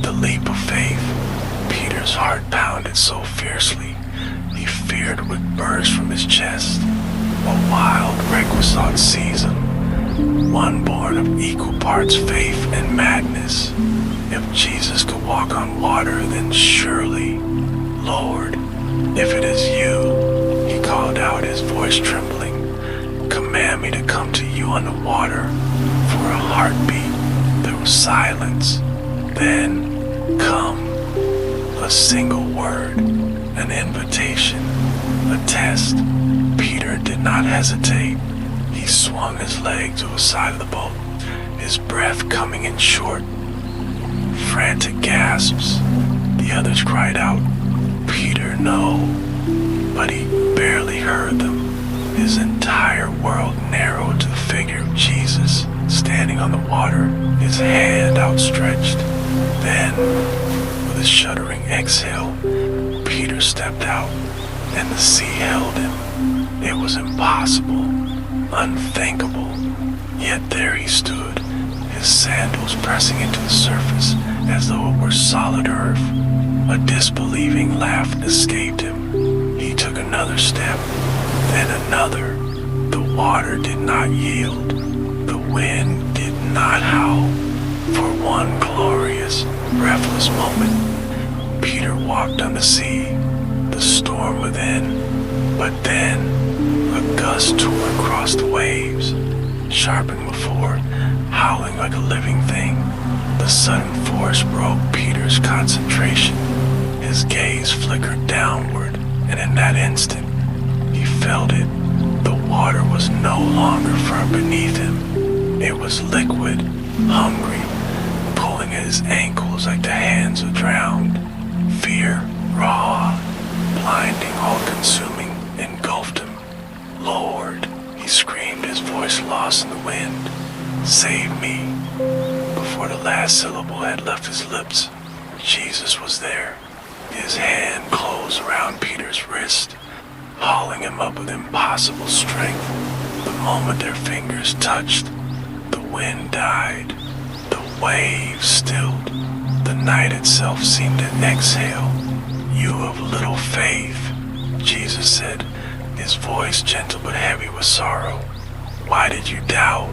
the leap of faith. Peter's heart pounded so fiercely, he feared would burst from his chest. A wild requiescence seized him, one born of equal parts faith and madness. If Jesus could walk on water, then surely, Lord, if it is you, he called out, his voice trembling, command me to come to you on the water. For a heartbeat, there was silence. Then, come. A single word, an invitation, a test. Peter did not hesitate. He swung his leg to the side of the boat, his breath coming in short, frantic gasps. The others cried out, "Peter, no!" But he barely heard them. His entire world narrowed to the figure of Jesus standing on the water, his hand outstretched. Then, with a shuddering exhale, Peter stepped out, and the sea held him. It was impossible, unthinkable, yet there he stood, his sandals pressing into the surface as though it were solid earth. A disbelieving laugh escaped him. He took another step, then another. The water did not yield. The wind did not howl. For one glorious, breathless moment, Peter walked on the sea, the storm within. But then, a gust tore across the waves, sharpened before, howling like a living thing. The sudden force broke Peter's concentration. His gaze flickered downward, and in that instant, he felt it. The water was no longer firm beneath him. It was liquid, hungry, pulling at his ankles like the hands of drowned. Fear, raw, blinding, all-consuming, engulfed him. "Lord," he screamed, his voice lost in the wind. "Save me." Before the last syllable had left his lips, Jesus was there. His hand closed around Peter's wrist, hauling him up with impossible strength. The moment their fingers touched, the wind died. The waves stilled. The night itself seemed to exhale. "You of little faith," Jesus said, his voice gentle but heavy with sorrow. "Why did you doubt?"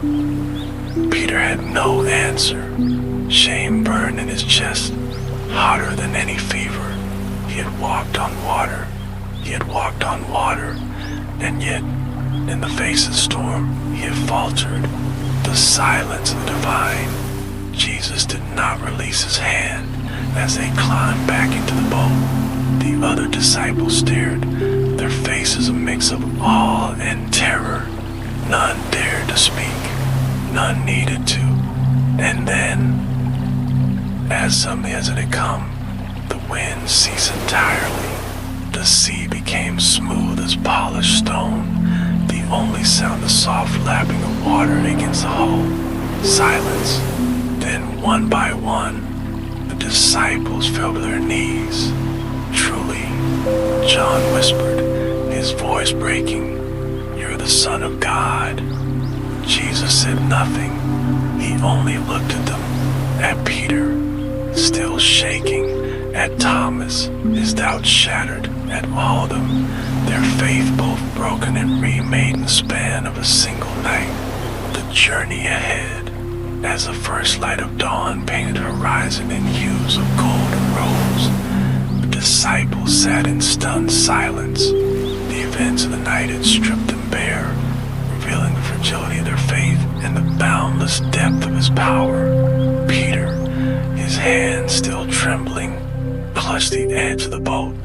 Peter had no answer. Shame burned in his chest, hotter than any fever. He had walked on water. He had walked on water. And yet, in the face of the storm, he had faltered. The silence of the divine. Jesus did not release his hand as they climbed back into the boat. The other disciples stared, their faces a mix of awe and terror. None dared to speak. None needed to. And then, as suddenly as it had come, the wind ceased entirely. The sea became smooth as polished stone. The only sound the soft lapping of water against the hull. Silence. Then, one by one, the disciples fell to their knees. "Truly," John whispered, his voice breaking, "you're the Son of God." Jesus said nothing. He only looked at them, at Peter, still shaking, at Thomas, his doubts shattered, at all of them, their faith both broken and remade in the span of a single night. The journey ahead, as the first light of dawn painted horizon in hues of gold and rose, the disciples sat in stunned silence. The events of the night had stripped them bare, revealing the fragility of their faith and the boundless depth of his power. Peter, his hands still trembling, clutched the edge of the boat.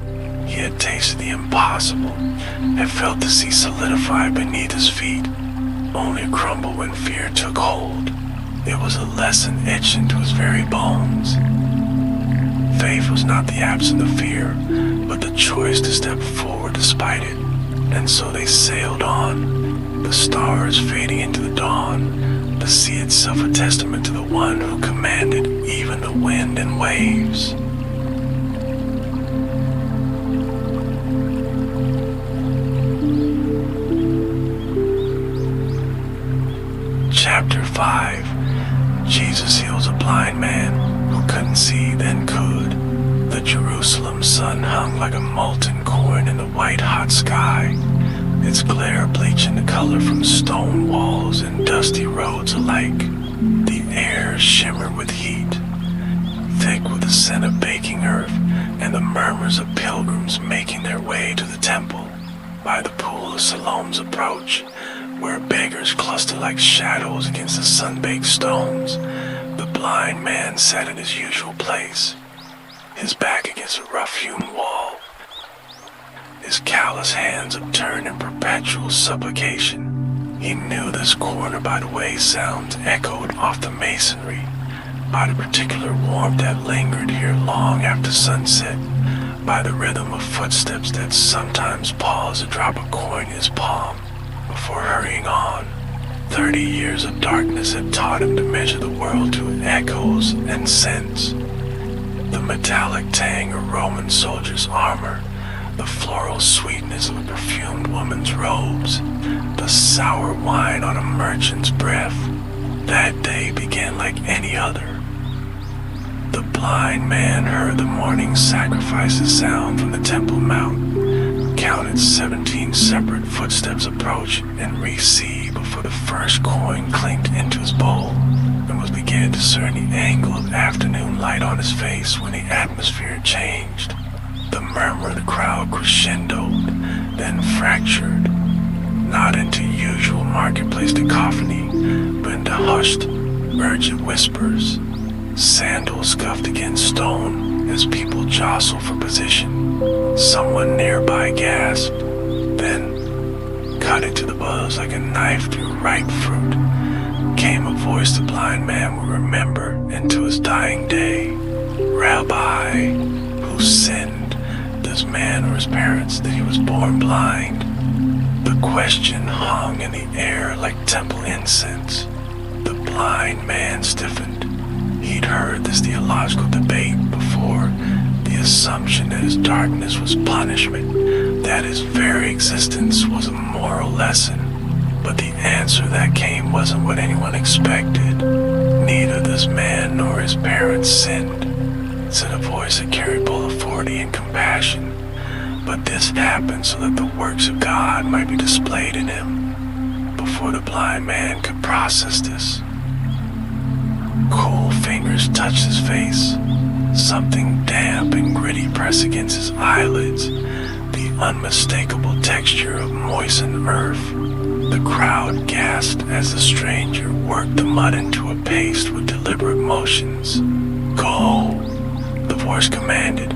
He had tasted the impossible, had felt the sea solidify beneath his feet, only crumble when fear took hold. It was a lesson etched into his very bones. Faith was not the absence of fear, but the choice to step forward despite it. And so they sailed on, the stars fading into the dawn, the sea itself a testament to the one who commanded even the wind and waves. Chapter 5. Jesus heals a blind man who couldn't see then could. The Jerusalem sun hung like a molten corn in the white hot sky, its glare bleaching the color from stone walls and dusty roads alike. The air shimmered with heat, thick with the scent of baking earth and the murmurs of pilgrims making their way to the temple. By the pool of Shalom's approach, where beggars cluster like shadows against the sun-baked stones, the blind man sat in his usual place, his back against a rough-hewn wall, his callous hands upturned in perpetual supplication. He knew this corner by the way sounds echoed off the masonry, by the particular warmth that lingered here long after sunset, by the rhythm of footsteps that sometimes pause to drop a coin in his palm before hurrying on. 30 years of darkness had taught him to measure the world to echoes and scents. The metallic tang of Roman soldiers' armor, the floral sweetness of a perfumed woman's robes, the sour wine on a merchant's breath. That day began like any other. The blind man heard the morning sacrifices sound from the Temple Mount, counted 17 separate footsteps approach and recede before the first coin clinked into his bowl, and was beginning to discern the angle of afternoon light on his face when the atmosphere changed. The murmur of the crowd crescendoed, then fractured, not into usual marketplace cacophony, but into hushed, urgent whispers. Sandals scuffed against stone as people jostled for position. Someone nearby gasped, then, cutting to the buzz like a knife through ripe fruit, came a voice the blind man would remember into his dying day. Rabbi, who sinned, this man or his parents, that he was born blind? The question hung in the air like temple incense. The blind man stiffened. He'd heard this theological debate before, the assumption that his darkness was punishment, that his very existence was a moral lesson. But the answer that came wasn't what anyone expected. Neither this man nor his parents sinned, said a voice that carried both authority and compassion. But this happened so that the works of God might be displayed in him. Before the blind man could process this, cool fingers touched his face. Something damp and gritty pressed against his eyelids, the unmistakable texture of moistened earth. The crowd gasped as the stranger worked the mud into a paste with deliberate motions. Go, the voice commanded.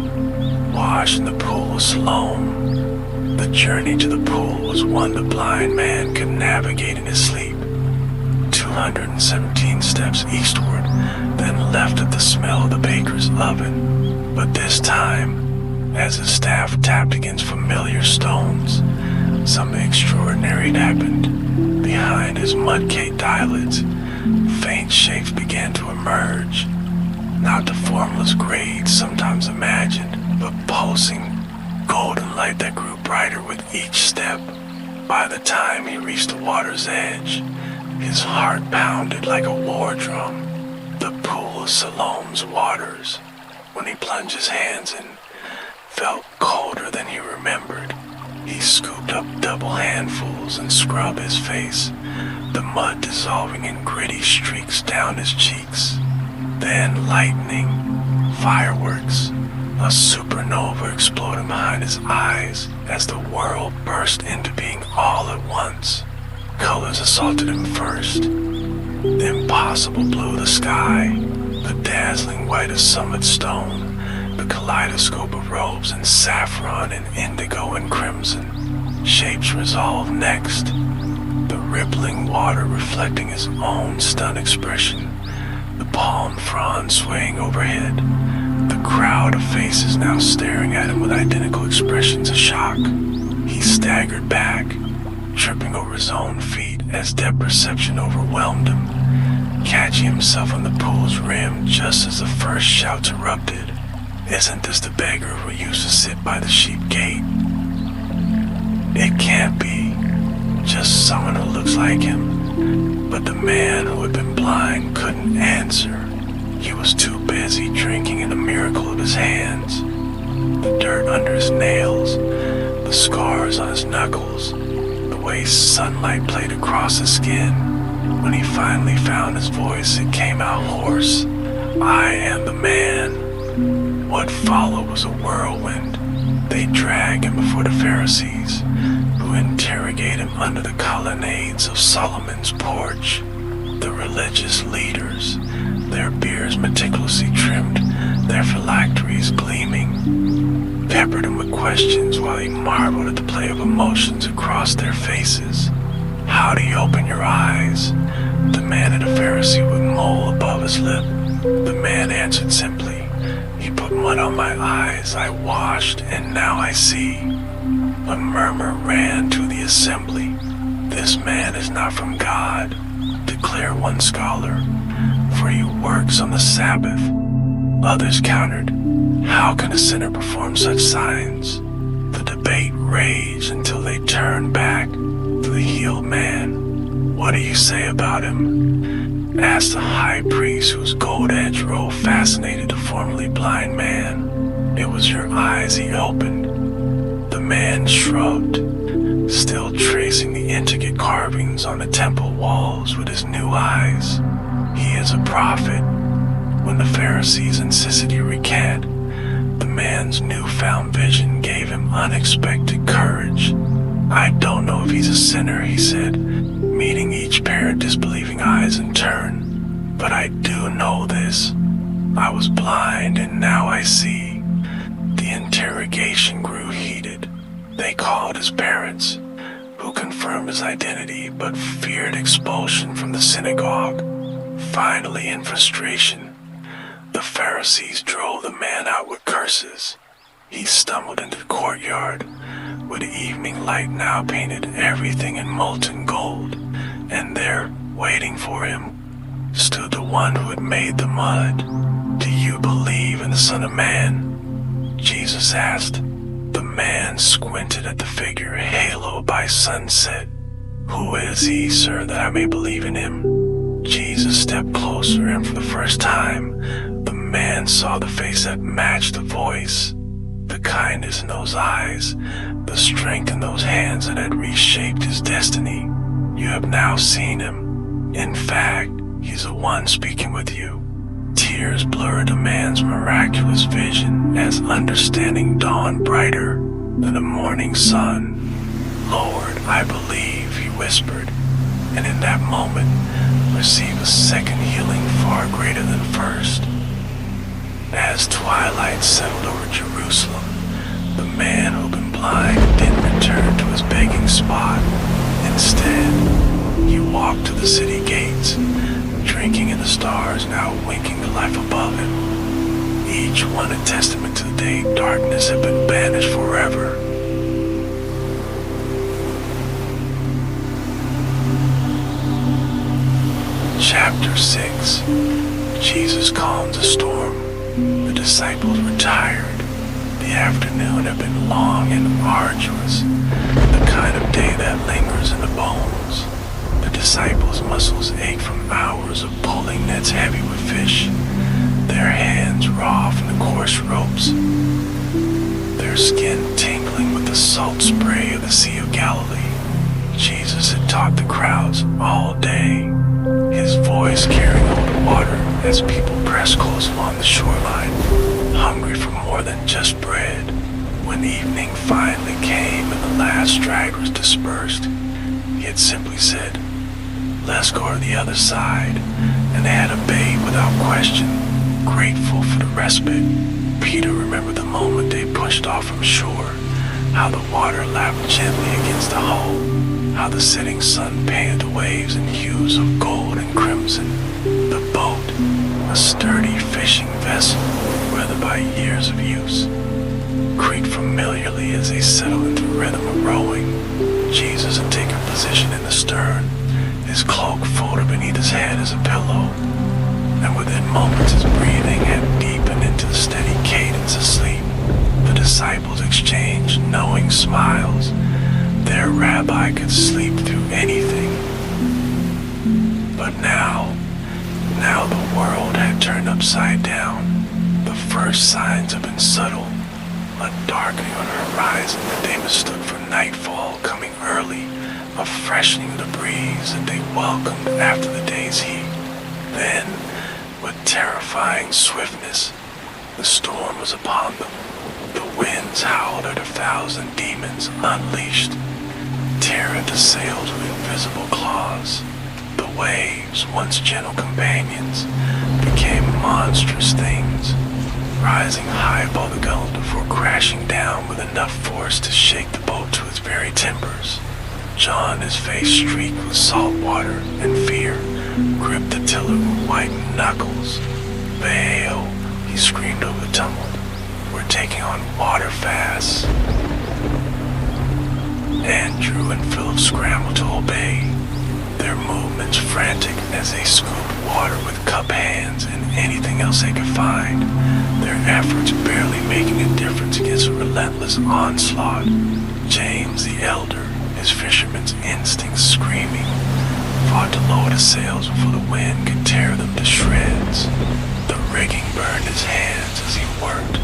Wash in the pool of Shalom. The journey to the pool was one the blind man could navigate in his sleep. 217 steps eastward, then left at the smell of the baker's oven. But this time, as his staff tapped against familiar stones, something extraordinary had happened. Behind his mud-caked eyelids, faint shapes began to emerge. Not the formless grades sometimes imagined, but pulsing, golden light that grew brighter with each step. By the time he reached the water's edge, his heart pounded like a war drum. The pool of Shalom's waters, when he plunged his hands in, felt colder than he remembered. He scooped up double handfuls and scrubbed his face, the mud dissolving in gritty streaks down his cheeks. Then lightning, fireworks, a supernova exploded behind his eyes as the world burst into being all at once. Colors assaulted him first. The impossible blue of the sky, the dazzling white of summit stone, the kaleidoscope of robes in saffron and indigo and crimson. Shapes resolved next, the rippling water reflecting his own stunned expression, the palm frond swaying overhead, the crowd of faces now staring at him with identical expressions of shock. He staggered back, tripping over his own feet as depth perception overwhelmed him, catching himself on the pool's rim just as the first shouts erupted. Isn't this the beggar who used to sit by the sheep gate? It can't be just someone who looks like him. But the man who had been blind couldn't answer. He was too busy drinking in the miracle of his hands, the dirt under his nails, the scars on his knuckles, the way sunlight played across his skin. When he finally found his voice, it came out hoarse. "I am the man." What followed was a whirlwind. They dragged him before the Pharisees, who interrogated him under the colonnades of Solomon's porch. The religious leaders, their beards meticulously trimmed, their phylacteries gleaming, peppered him with questions while he marveled at the play of emotions across their faces. "How do you open your eyes?" demanded a Pharisee with mole above his lip. The man answered simply, "He put mud on my eyes, I washed, and now I see." A murmur ran through the assembly. "This man is not from God," declared one scholar, "for he works on the Sabbath." Others countered, "How can a sinner perform such signs?" The debate raged until they turned back to the healed man. "What do you say about him?" asked the high priest, whose gold-edged robe fascinated the formerly blind man. "It was your eyes he opened." The man shrugged, still tracing the intricate carvings on the temple walls with his new eyes. "He is a prophet." When the Pharisees insisted he recant, the man's newfound vision gave him unexpected courage. "I don't know if he's a sinner," he said, meeting each pair of disbelieving eyes in turn. "But I do know this. I was blind and now I see." The interrogation grew heated. They called his parents, who confirmed his identity but feared expulsion from the synagogue. Finally, in frustration, the Pharisees drove the man out with curses. He stumbled into the courtyard, where the evening light now painted everything in molten gold, and there, waiting for him, stood the one who had made the mud. "Do you believe in the Son of Man?" Jesus asked. The man squinted at the figure haloed by sunset. "Who is he, sir, that I may believe in him?" Jesus stepped closer, and for the first time, the man saw the face that matched the voice, the kindness in those eyes, the strength in those hands that had reshaped his destiny. "You have now seen him. In fact, he's the one speaking with you." Tears blurred the man's miraculous vision as understanding dawned brighter than the morning sun. "Lord, I believe," he whispered, and in that moment received a second healing far greater than the first. As twilight settled over Jerusalem, the man who'd been blind didn't return to his begging spot. Instead, he walked to the city gates, drinking in the stars now winking the life above him, each one a testament to the day darkness had been banished forever. Chapter 6. Jesus calms the storm. The disciples were tired. The afternoon had been long and arduous, the kind of day that lingers in the bones. The disciples' muscles ached from hours of pulling nets heavy with fish, their hands raw from the coarse ropes, their skin tingling with the salt spray of the Sea of Galilee. Jesus had taught the crowds all day, his voice carrying over the water as people pressed close along the shoreline, hungry for more than just bread. When evening finally came and the last stragglers dispersed, he had simply said, "Let's go to the other side," and they had obeyed without question, grateful for the respite. Peter remembered the moment they pushed off from shore, how the water lapped gently against the hull, how the setting sun painted the waves in hues of gold and crimson. The boat, a sturdy fishing vessel weathered by years of use, creaked familiarly as they settled into the rhythm of rowing. Jesus had taken position in the stern, his cloak folded beneath his head as a pillow, and within moments his breathing had deepened into the steady cadence of sleep. The disciples exchanged knowing smiles. Their rabbi could sleep through anything. But now the world had turned upside down. The first signs had been subtle, a darkening on the horizon that they mistook for nightfall coming early, a freshening of the breeze that they welcomed after the day's heat. Then, with terrifying swiftness, the storm was upon them. The winds howled at 1,000 demons unleashed, tear at the sails with invisible claws. The waves, once gentle companions, became monstrous things, rising high above the gunnel before crashing down with enough force to shake the boat to its very timbers. John, his face streaked with salt water and fear, gripped the tiller with whitened knuckles. "Bail," he screamed over the tumult. "We're taking on water fast." Andrew and Philip scrambled to obey, their movements frantic as they scooped water with cup hands and anything else they could find, their efforts barely making a difference against a relentless onslaught. James the elder, his fisherman's instincts screaming, fought to lower the sails before the wind could tear them to shreds. The rigging burned his hands as he worked,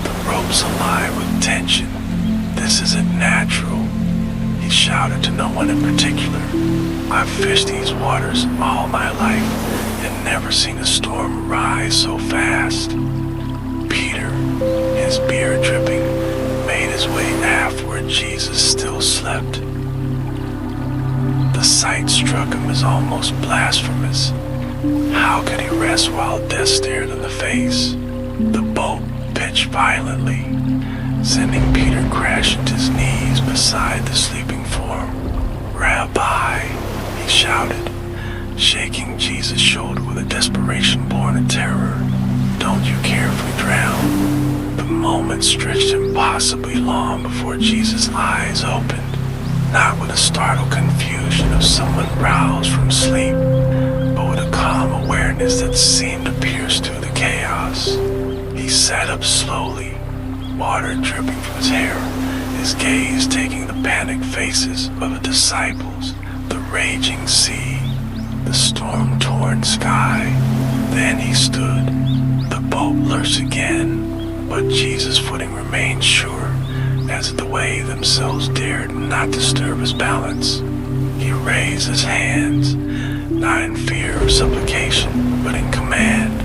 the ropes alive with tension. "This isn't natural," he shouted to no one in particular. "I've fished these waters all my life and never seen a storm rise so fast." Peter, his beard dripping, made his way aft where Jesus still slept. The sight struck him as almost blasphemous. How could he rest while death stared in the face? The boat pitched violently, sending Peter crashing to his knees beside the sleeping form. "Rabbi," he shouted, shaking Jesus' shoulder with a desperation born of terror. "Don't you care if we drown?" The moment stretched impossibly long before Jesus' eyes opened, not with a startled confusion of someone roused from sleep, but with a calm awareness that seemed to pierce through the chaos. He sat up slowly, water dripping from his hair, his gaze taking the panicked faces of the disciples, the raging sea, the storm-torn sky. Then he stood. The boat lurched again, but Jesus' footing remained sure, as if the waves themselves dared not disturb his balance. He raised his hands, not in fear or supplication, but in command.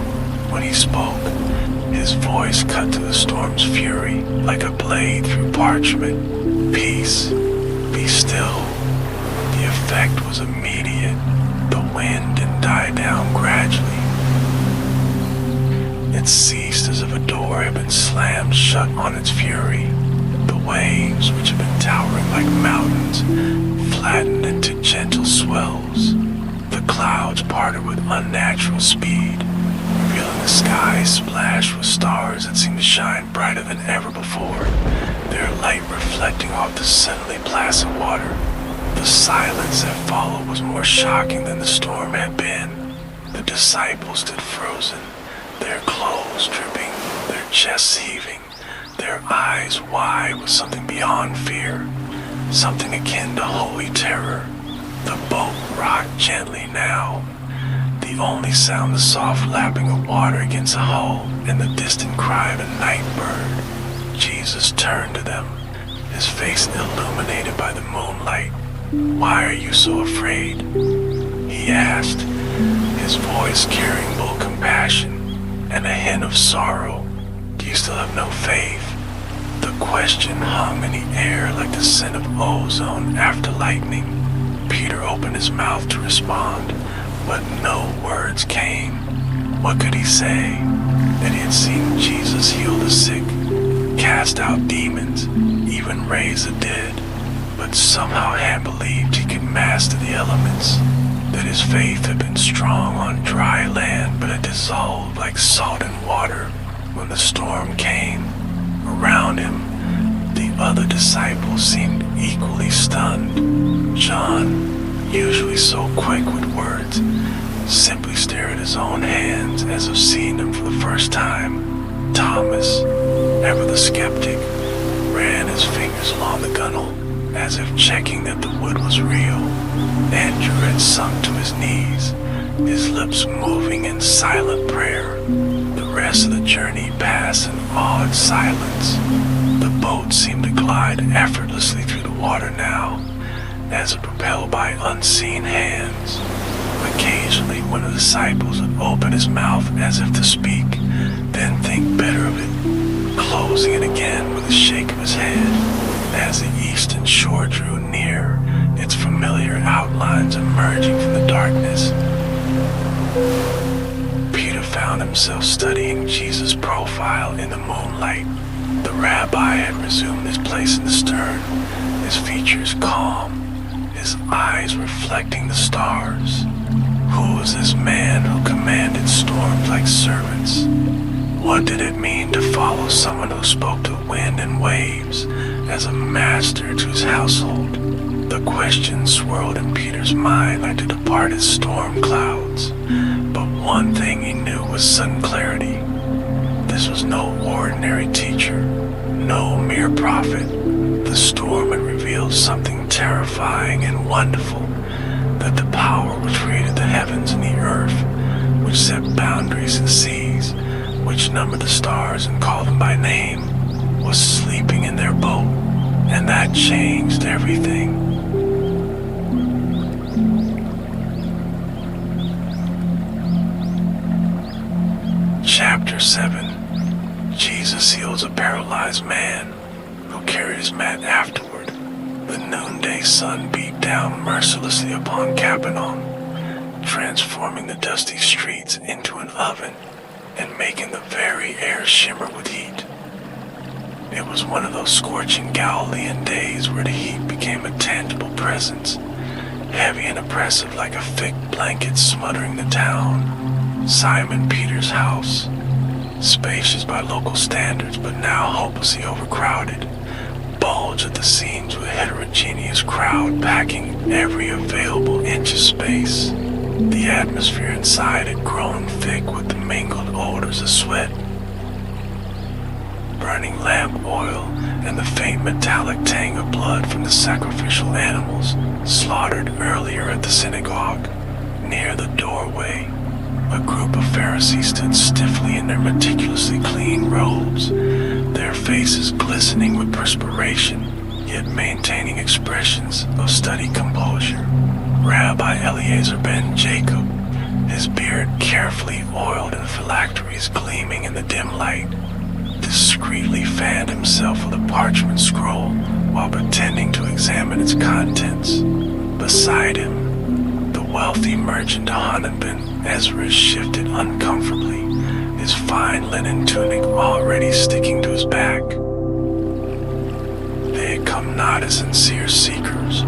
When he spoke, his voice cut through the storm's fury like a blade through parchment. "Peace, be still." The effect was immediate. The wind didn't die down gradually. It ceased as if a door had been slammed shut on its fury. The waves, which had been towering like mountains, flattened into gentle swells. The clouds parted with unnatural speed, revealing the sky splashed with stars that seemed to shine brighter than ever before, their light reflecting off the suddenly placid water. The silence that followed was more shocking than the storm had been. The disciples stood frozen, their clothes dripping, their chests heaving, their eyes wide with something beyond fear, something akin to holy terror. The boat rocked gently now, the only sound the soft lapping of water against the hull and the distant cry of a night bird. Jesus turned to them, his face illuminated by the moonlight. "Why are you so afraid?" he asked, his voice carrying both compassion and a hint of sorrow. "Do you still have no faith?" The question hung in the air like the scent of ozone after lightning. Peter opened his mouth to respond, but no words came. What could he say? That he had seen Jesus heal the sick, cast out demons, even raise the dead, but somehow had believed he could master the elements, that his faith had been strong on dry land but had dissolved like salt in water when the storm came. Around him, the other disciples seemed equally stunned. John, usually so quick with words, simply stared at his own hands as if seeing them for the first time. Thomas, ever the skeptic, ran his fingers along the gunwale as if checking that the wood was real. Andrew had sunk to his knees, his lips moving in silent prayer. The rest of the journey passed in awed silence. The boat seemed to glide effortlessly through the water now, as if propelled by unseen hands. Occasionally, one of the disciples would open his mouth as if to speak, then think better of it, closing it again with a shake of his head. As the eastern shore drew near, its familiar outlines emerging from the darkness, Peter found himself studying Jesus' profile in the moonlight. The rabbi had resumed his place in the stern, his features calm, his eyes reflecting the stars. Who was this man who commanded storms like servants? What did it mean to follow someone who spoke to wind and waves as a master to his household? The question swirled in Peter's mind like the departed storm clouds, but one thing he knew with sudden clarity. This was no ordinary teacher, no mere prophet. The storm had revealed something terrifying and wonderful, that the power which created the heavens and the earth, which set boundaries and seas, which numbered the stars and called them by name, was sleeping in their boat, and that changed everything. Chapter 7. Jesus heals a paralyzed man who carried his mat afterward. The noonday sun beat down mercilessly upon Capernaum, transforming the dusty streets into an oven and making the very air shimmer with heat. It was one of those scorching Galilean days where the heat became a tangible presence, heavy and oppressive like a thick blanket smothering the town. Simon Peter's house, spacious by local standards but now hopelessly overcrowded, bulged at the seams with a heterogeneous crowd packing every available inch of space. The atmosphere inside had grown thick with the mingled odors of sweat, burning lamp oil, and the faint metallic tang of blood from the sacrificial animals slaughtered earlier at the synagogue. Near the doorway, a group of Pharisees stood stiffly in their meticulously clean robes, their faces glistening with perspiration, yet maintaining expressions of studied composure. Rabbi Eliezer ben Jacob, his beard carefully oiled and phylacteries gleaming in the dim light, discreetly fanned himself with a parchment scroll while pretending to examine its contents. Beside him, the wealthy merchant Hanan ben Ezra shifted uncomfortably, his fine linen tunic already sticking to his back. They had come not as sincere seekers,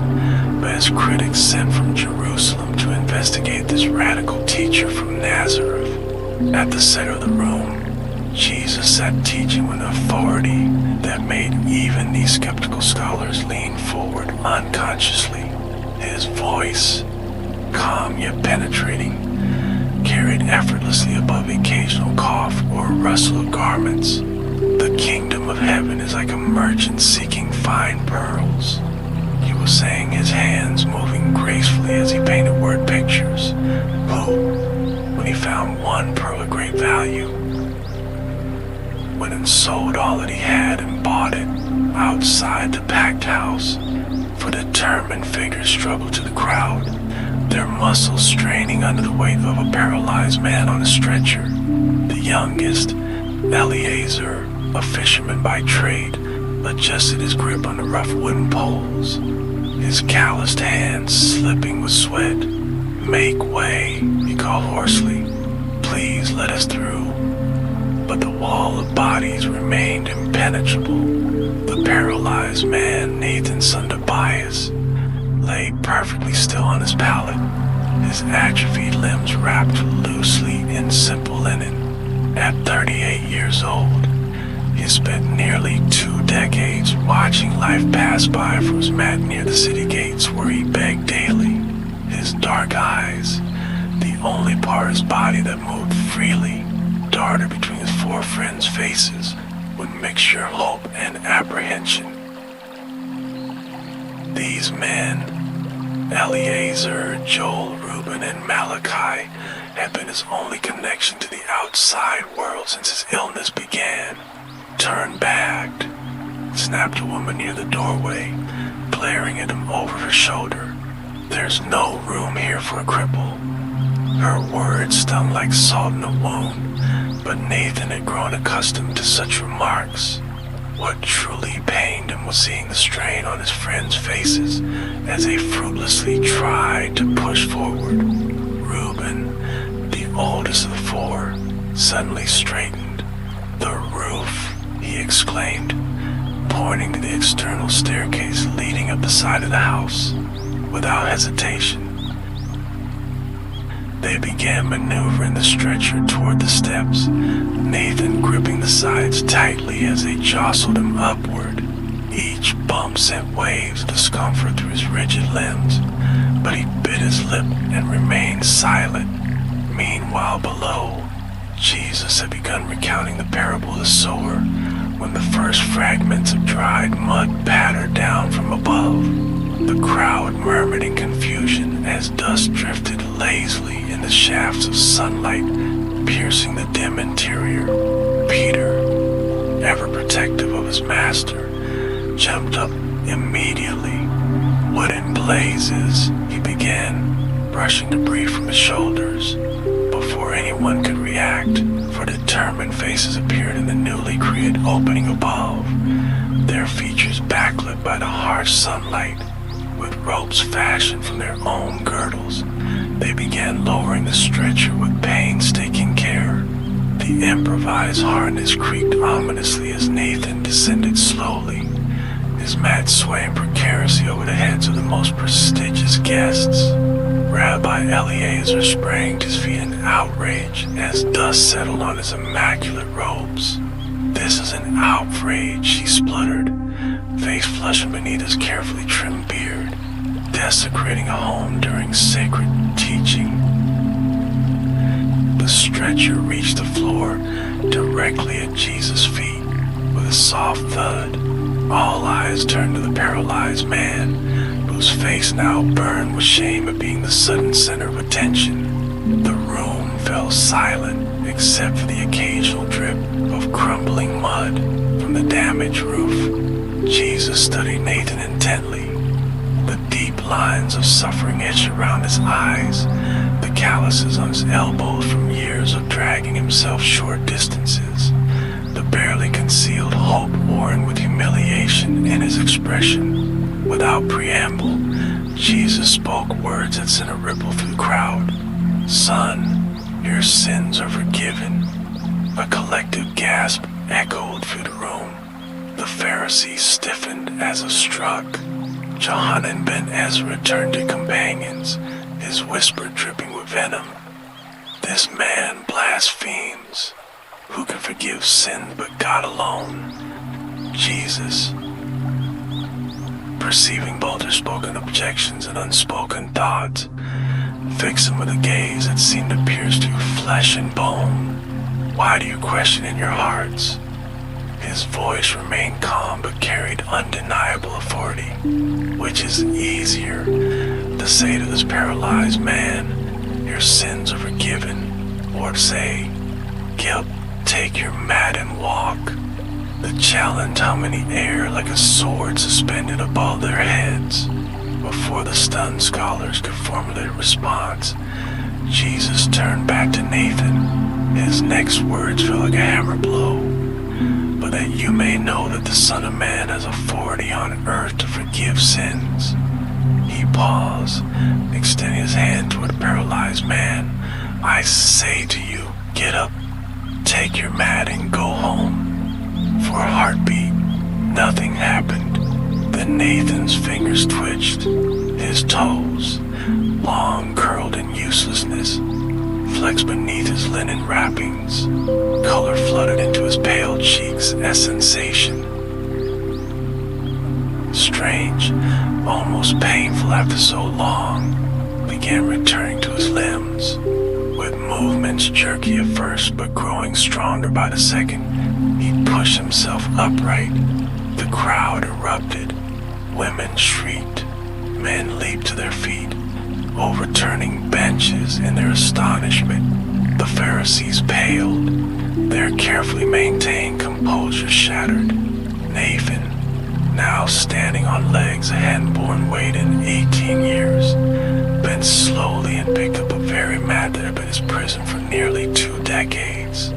but as critics sent from Jerusalem to investigate this radical teacher from Nazareth. At the center of the room, Jesus sat teaching with an authority that made even these skeptical scholars lean forward unconsciously. His voice, calm yet penetrating, carried effortlessly above the occasional cough or rustle of garments. The kingdom of heaven is like a merchant seeking fine pearls, he was saying, his hands moving gracefully as he painted word pictures, who, when he found one pearl of great value, went and sold all that he had and bought it outside the packed house. For determined figures struggled to the crowd, their muscles straining under the weight of a paralyzed man on a stretcher. The youngest, Eliezer, a fisherman by trade, adjusted his grip on the rough wooden poles, his calloused hands slipping with sweat. "Make way," he called hoarsely. "Please let us through." But the wall of bodies remained impenetrable. The paralyzed man, Nathan's son Tobias, lay perfectly still on his pallet, his atrophied limbs wrapped loosely in simple linen. At 38 years old, he spent nearly 2 decades watching life pass by from his mat near the city gates where he begged daily. His dark eyes, the only part of his body that moved freely, darted between his 4 friends' faces with mixture of hope and apprehension. These men, Eliezer, Joel, Reuben, and Malachi had been his only connection to the outside world since his illness began, turned back, snapped a woman near the doorway, glaring at him over her shoulder. "There's no room here for a cripple." Her words stung like salt in a wound, but Nathan had grown accustomed to such remarks. What truly pained him was seeing the strain on his friends' faces as they fruitlessly tried to push forward. Reuben, the oldest of the four, suddenly straightened. "The roof," he exclaimed, pointing to the external staircase leading up the side of the house. Without hesitation, they began maneuvering the stretcher toward the steps, Nathan gripping the sides tightly as they jostled him upward. Each bump sent waves of discomfort through his rigid limbs, but he bit his lip and remained silent. Meanwhile, below, Jesus had begun recounting the parable of the sower when the first fragments of dried mud pattered down from above. The crowd murmured in confusion as dust drifted lazily in the shafts of sunlight piercing the dim interior. Peter, ever protective of his master, jumped up immediately. "What in blazes?" he began, brushing debris from his shoulders. Before anyone could react, for determined faces appeared in the newly created opening above, their features backlit by the harsh sunlight. With ropes fashioned from their own girdles, they began lowering the stretcher with painstaking care. The improvised harness creaked ominously as Nathan descended slowly, his mat swaying precariously over the heads of the most prestigious guests. Rabbi Eliezer sprang to his feet in outrage as dust settled on his immaculate robes. "This is an outrage," he spluttered, face flushing beneath his carefully trimmed beard, desecrating a home during sacred teaching. The stretcher reached the floor directly at Jesus' feet with a soft thud. All eyes turned to the paralyzed man, whose face now burned with shame at being the sudden center of attention. The room fell silent except for the occasional drip of crumbling mud from the damaged roof. Jesus studied Nathan intently. The deep lines of suffering itched around his eyes, the calluses on his elbows from years of dragging himself short distances, the barely concealed hope worn with humiliation in his expression. Without preamble, Jesus spoke words that sent a ripple through the crowd. "Son, your sins are forgiven." A collective gasp echoed through the room. The Pharisees stiffened as if struck. Johanan ben Ezra turned to companions, his whisper dripping with venom. "This man blasphemes. Who can forgive sins but God alone?" Jesus, perceiving both their spoken objections and unspoken thoughts, fixed him with a gaze that seemed to pierce through flesh and bone. "Why do you question in your hearts?" His voice remained calm but carried undeniable authority. Which is easier, to say to this paralyzed man, "Your sins are forgiven," or to say, "Guilt, take your mat and walk"? The challenge hung in the air like a sword suspended above their heads. Before the stunned scholars could formulate a response, Jesus turned back to Nathan. His next words felt like a hammer blow. "But that you may know that the Son of Man has authority on earth to forgive sins." He paused, extending his hand toward the paralyzed man. "I say to you, get up, take your mat and go home." For a heartbeat, nothing happened. Then Nathan's fingers twitched, his toes, long curled in uselessness, flexed beneath his linen wrappings. Color flooded into his pale cheeks as sensation. Strange, almost painful after so long, began returning to his limbs, with movements jerky at first but growing stronger by the second. He pushed himself upright. The crowd erupted. Women shrieked. Men leaped to their feet, overturning benches in their astonishment. The Pharisees paled, their carefully maintained composure shattered. Nathan, now standing on legs a hadn't weight in 18 years, bent slowly and picked up a very mat that had been his prison for nearly 2 decades.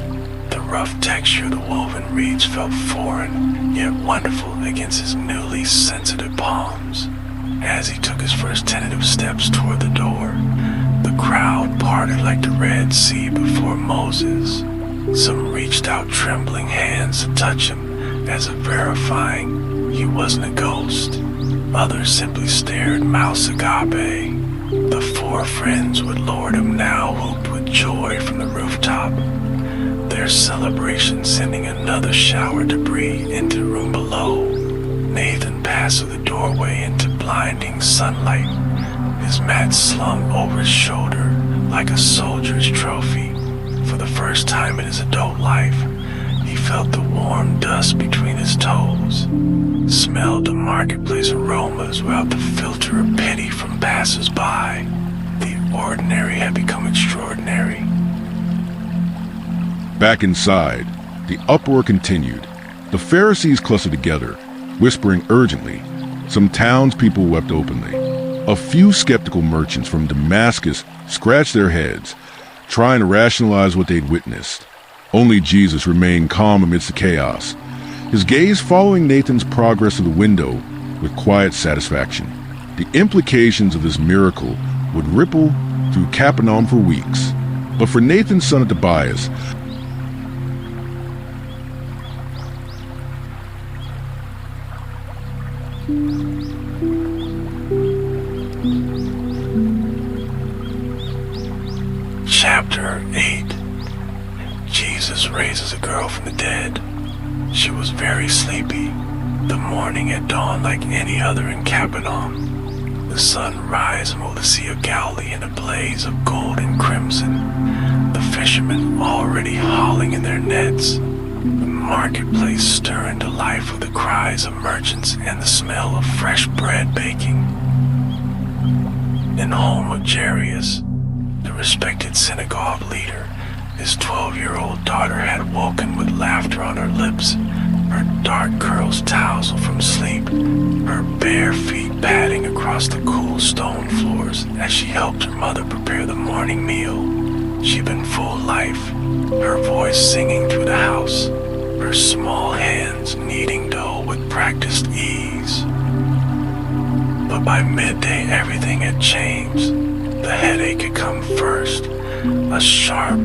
The rough texture of the woven reeds felt foreign, yet wonderful against his newly sensitive palms. As he took his first tentative steps toward the door, the crowd parted like the Red Sea before Moses. Some reached out trembling hands to touch him as if verifying he wasn't a ghost. Others simply stared mouse agape. The 4 friends with Lord him now whooped with joy from the rooftop, their celebration sending another shower of debris into the room below. Nathan passed through the doorway into blinding sunlight, his mat slung over his shoulder like a soldier's trophy. For the first time in his adult life, he felt the warm dust between his toes, smelled the marketplace aromas without the filter of pity from passers-by. The ordinary had become extraordinary. Back inside, the uproar continued. The Pharisees clustered together, whispering urgently. Some townspeople wept openly. A few skeptical merchants from Damascus scratched their heads, trying to rationalize what they'd witnessed. Only Jesus remained calm amidst the chaos, his gaze following Nathan's progress to the window with quiet satisfaction. The implications of this miracle would ripple through Capernaum for weeks. But for Nathan's son at Tobias, Chapter 8. Jesus raises a girl from the dead. She was very sleepy. The morning had dawned like any other in Capernaum. The sun rising over the Sea of Galilee in a blaze of gold and crimson. The fishermen already hauling in their nets. The marketplace stirring to life with the cries of merchants and the smell of fresh bread baking. In the home of Jairus, the respected synagogue leader, his 12-year-old daughter had woken with laughter on her lips, her dark curls tousled from sleep, her bare feet padding across the cool stone floors as she helped her mother prepare the morning meal. She'd been full of life, her voice singing through the house, her small hands kneading dough with practiced ease. But by midday everything had changed. The headache had come first, a sharp,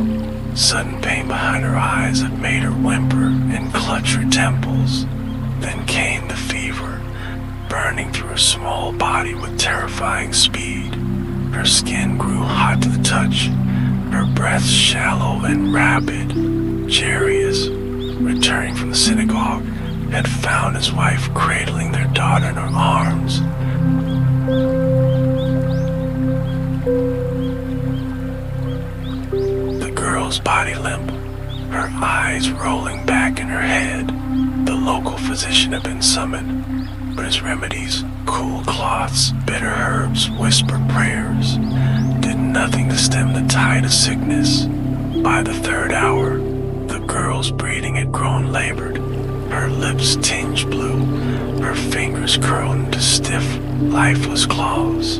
sudden pain behind her eyes that made her whimper and clutch her temples. Then came the fever, burning through her small body with terrifying speed. Her skin grew hot to the touch, her breath shallow and rapid. Jairus, returning from the synagogue, had found his wife cradling their daughter in her arms. Body limp, her eyes rolling back in her head. The local physician had been summoned, but his remedies, cool cloths, bitter herbs, whispered prayers, did nothing to stem the tide of sickness. By the 3rd hour, the girl's breathing had grown labored, her lips tinged blue, her fingers curled into stiff, lifeless claws.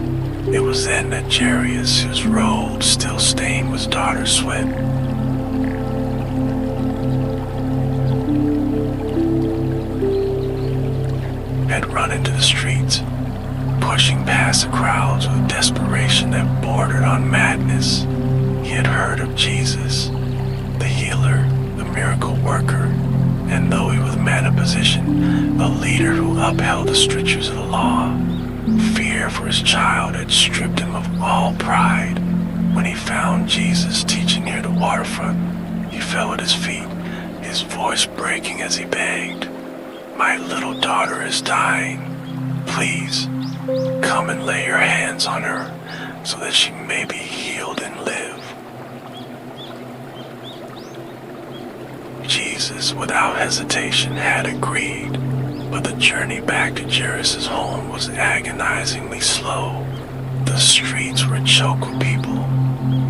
It was then that Jairus, whose robe still stained with daughter's sweat, had run into the streets, pushing past the crowds with desperation that bordered on madness. He had heard of Jesus, the healer, the miracle worker, and though he was a man of position, a leader who upheld the strictures of the law, fear for his child had stripped him of all pride. When he found Jesus teaching near the waterfront, he fell at his feet, his voice breaking as he begged, "My little daughter is dying. Please, come and lay your hands on her so that she may be healed and live." Jesus, without hesitation, had agreed, But the journey back to Jairus' home was agonizingly slow. The streets were choked with people,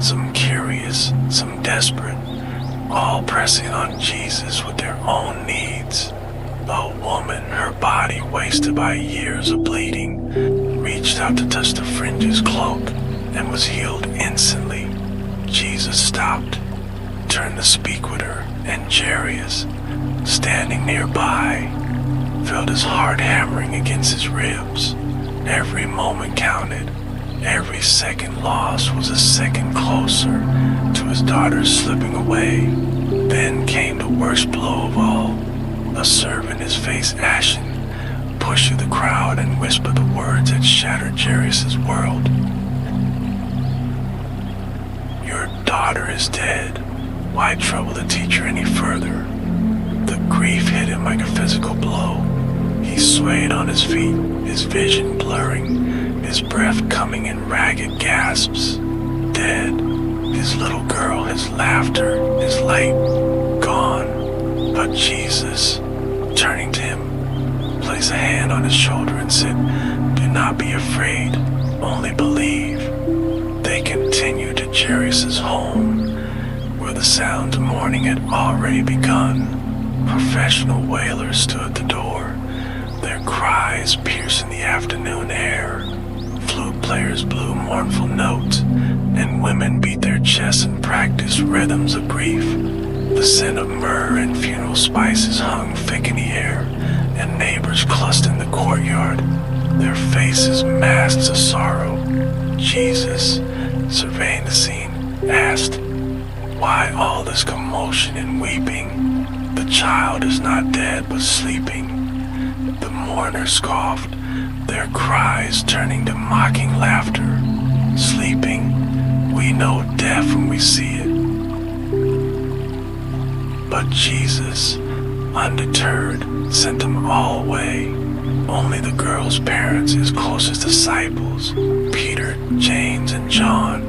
some curious, some desperate, all pressing on Jesus with their own needs. A woman, her body wasted by years of bleeding, reached out to touch the fringe's cloak and was healed instantly. Jesus stopped, turned to speak with her, and Jairus, standing nearby, felt his heart hammering against his ribs. Every moment counted. Every second lost was a second closer to his daughter slipping away. Then came the worst blow of all. A servant, his face ashen, pushed through the crowd and whispered the words that shattered Jairus' world. "Your daughter is dead. Why trouble the teacher any further?" The grief hit him like a physical blow. He swayed on his feet, his vision blurring, his breath coming in ragged gasps. Dead. His little girl, his laughter, his light, gone. But Jesus, turning to him, placed a hand on his shoulder and said, "Do not be afraid, only believe." They continued to Jairus' home, where the sound of mourning had already begun. Professional wailers stood at the door, their cries piercing the afternoon air. Flute players blew mournful notes, and women beat their chests and practiced rhythms of grief. The scent of myrrh and funeral spices hung thick in the air, and neighbors clustered in the courtyard, their faces masks of sorrow. Jesus, surveying the scene, asked, "Why all this commotion and weeping? The child is not dead but sleeping." The mourners scoffed, their cries turning to mocking laughter. "Sleeping? We know death when we see it." But Jesus, undeterred, sent them all away. Only the girl's parents, his closest disciples, Peter, James, and John,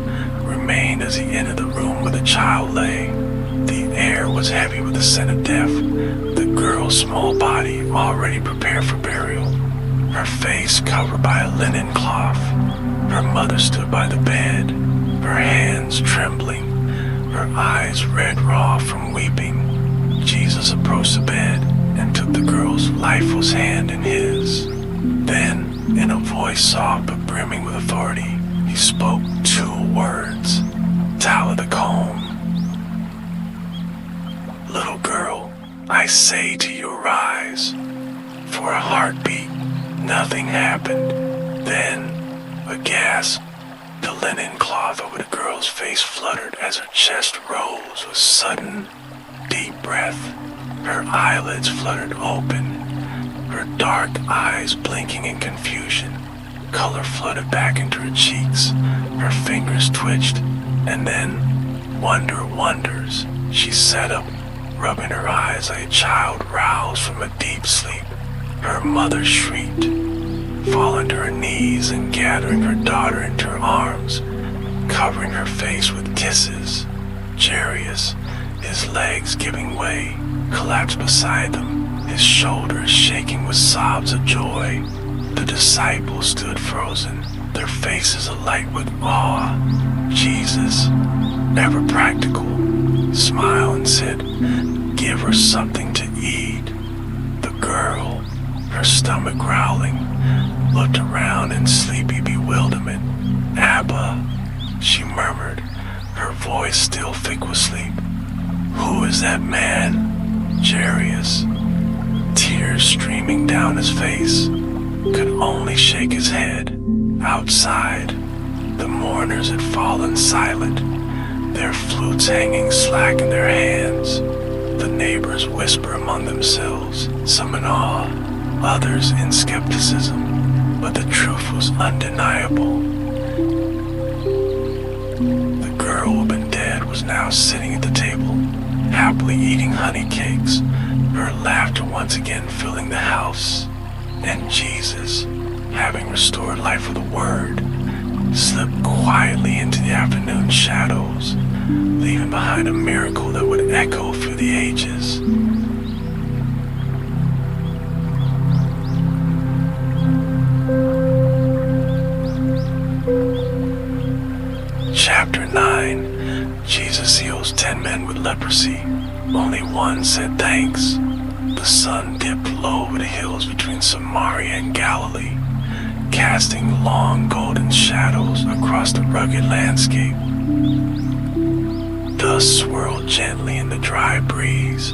remained as he entered the room where the child lay. The air was heavy with the scent of death, the girl's small body already prepared for burial, her face covered by a linen cloth. Her mother stood by the bed, her hands trembling, her eyes red raw from weeping. Jesus approached the bed and took the girl's lifeless hand in his. Then, in a voice soft but brimming with authority, he spoke 2 words, "Talitha koum." "Little girl, I say to you, arise." For a heartbeat, nothing happened. Then, a gasp, the linen cloth over the girl's face fluttered as her chest rose with sudden, deep breath. Her eyelids fluttered open, her dark eyes blinking in confusion. Color flooded back into her cheeks, her fingers twitched, and then, wonder of wonders, she sat up, rubbing her eyes like a child roused from a deep sleep. Her mother shrieked, falling to her knees and gathering her daughter into her arms, covering her face with kisses. Jairus, his legs giving way, collapsed beside them, his shoulders shaking with sobs of joy. The disciples stood frozen, their faces alight with awe. Jesus, ever practical, smiled and said, "Give her something to eat." The girl, her stomach growling, looked around in sleepy bewilderment. "Abba," she murmured, her voice still thick with sleep. "Who is that man?" Jairus, tears streaming down his face, could only shake his head. Outside, the mourners had fallen silent, their flutes hanging slack in their hands. The neighbors whisper among themselves, some in awe, others in skepticism, but the truth was undeniable. The girl who had been dead was now sitting at the table, happily eating honey cakes, her laughter once again filling the house. And Jesus, having restored life with a word, slipped quietly into the afternoon shadows, leaving behind a miracle that would echo through the ages. with leprosy. Only one said thanks. The sun dipped low over the hills between Samaria and Galilee, casting long golden shadows across the rugged landscape. Dust swirled gently in the dry breeze,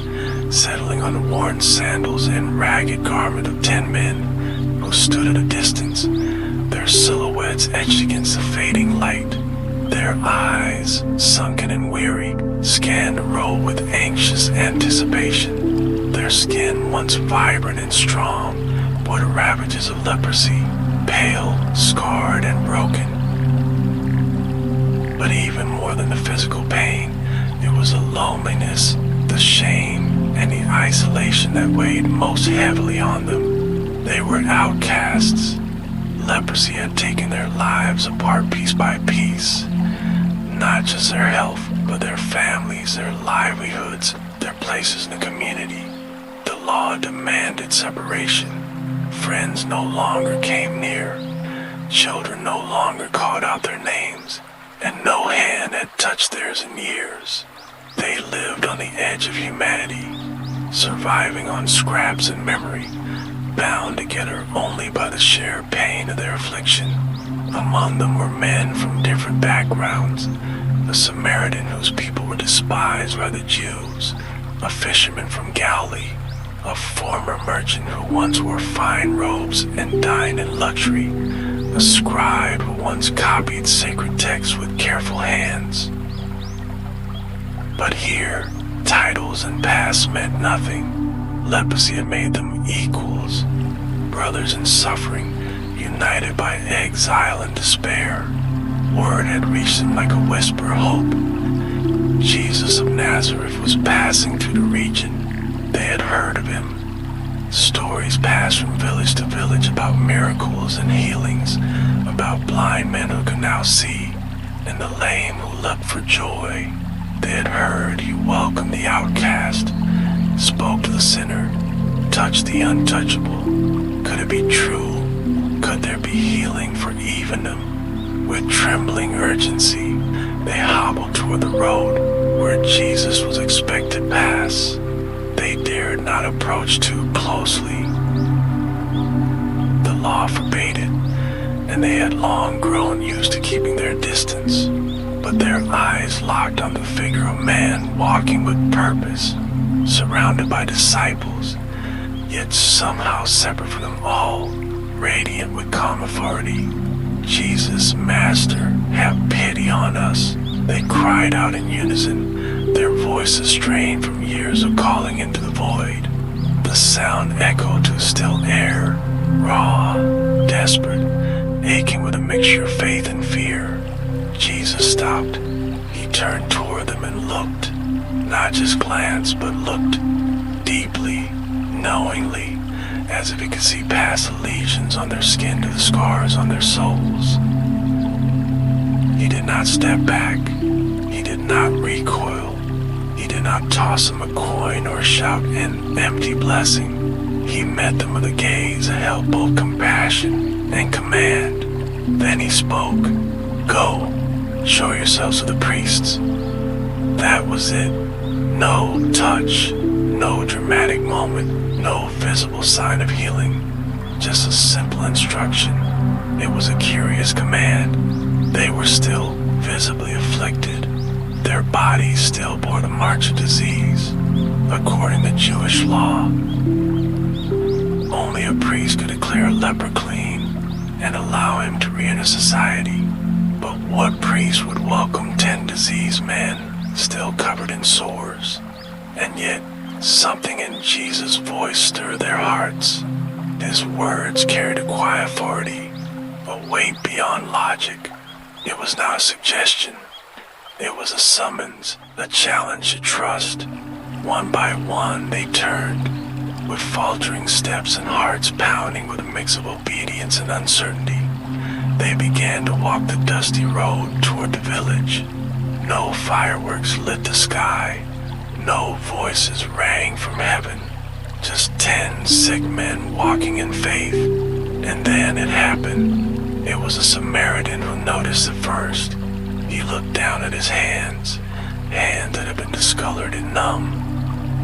settling on worn sandals and ragged garment of 10 men who stood at a distance, their silhouettes etched against the fading light. Their eyes, sunken and weary, scanned the road with anxious anticipation. Their skin, once vibrant and strong, bore the ravages of leprosy, pale, scarred, and broken. But even more than the physical pain, it was the loneliness, the shame, and the isolation that weighed most heavily on them. They were outcasts. Leprosy had taken their lives apart piece by piece. Not just their health, but their families, their livelihoods, their places in the community. The law demanded separation. Friends no longer came near. Children no longer called out their names, and no hand had touched theirs in years. They lived on the edge of humanity, surviving on scraps and memory, bound together only by the shared pain of their affliction. Among them were men from different backgrounds, a Samaritan whose people were despised by the Jews, a fisherman from Galilee, a former merchant who once wore fine robes and dined in luxury, a scribe who once copied sacred texts with careful hands. But here, titles and past meant nothing. Leprosy had made them equals, brothers in suffering, united by exile and despair. Word had reached them like a whisper of hope. Jesus of Nazareth was passing through the region. They had heard of him. Stories passed from village to village about miracles and healings, about blind men who could now see, and the lame who leapt for joy. They had heard he welcomed the outcast, spoke to the sinner, touched the untouchable. Could it be true? Could there be healing for even them? With trembling urgency, they hobbled toward the road where Jesus was expected pass. They dared not approach too closely. The law forbade it, and they had long grown used to keeping their distance. But their eyes locked on the figure of man walking with purpose, surrounded by disciples, yet somehow separate from them all, radiant with calm authority. Jesus, Master, have pity on us. They cried out in unison, their voices strained from years of calling into the void. The sound echoed to still air, raw, desperate, aching with a mixture of faith and fear. Jesus stopped. He turned toward them and looked, not just glanced, but looked deeply, knowingly, as if he could see past the lesions on their skin to the scars on their souls. He did not step back. He did not recoil. He did not toss them a coin or shout an empty blessing. He met them with a gaze that held both compassion and command. Then he spoke. Go, show yourselves to the priests. That was it. No touch, no dramatic moment, no visible sign of healing. Just a simple instruction. It was a curious command. They were still visibly afflicted. Their bodies still bore the marks of disease. According to Jewish law, only a priest could declare a leper clean and allow him to re-enter society. But what priest would welcome 10 diseased men still covered in sores? And yet, something in Jesus' voice stirred their hearts. His words carried a quiet authority, a weight beyond logic. It was not a suggestion. It was a summons, a challenge to trust. One by one, they turned, with faltering steps and hearts pounding with a mix of obedience and uncertainty. They began to walk the dusty road toward the village. No fireworks lit the sky. No voices rang from heaven. Just 10 sick men walking in faith. And then it happened. It was a Samaritan who noticed it first. He looked down at his hands that had been discolored and numb,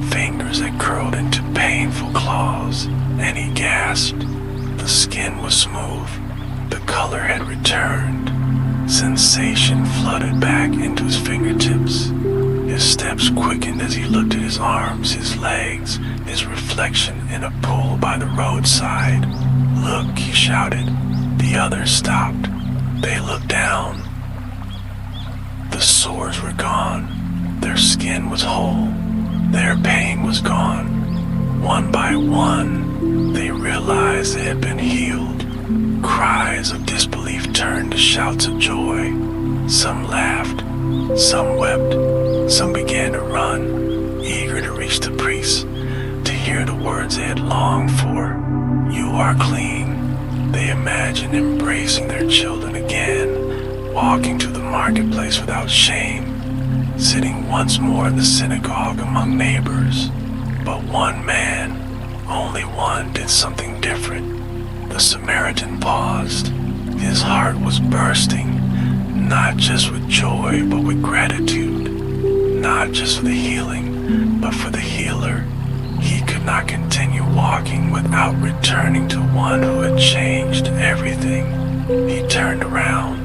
fingers that curled into painful claws, and he gasped. The skin was smooth, the color had returned. Sensation flooded back into his fingertips. His steps quickened as he looked at his arms, his legs, his reflection in a pool by the roadside. "Look," he shouted. The others stopped. They looked down. The sores were gone. Their skin was whole. Their pain was gone. One by one, they realized they had been healed. Cries of disbelief turned to shouts of joy. Some laughed, some wept, some began to run, eager to reach the priest, to hear the words they had longed for. "You are clean." They imagined embracing their children again, walking to the marketplace without shame, sitting once more in the synagogue among neighbors. But one man, only one, did something different. The Samaritan paused. His heart was bursting, not just with joy, but with gratitude. Not just for the healing, but for the healer. He could not continue walking without returning to one who had changed everything. He turned around.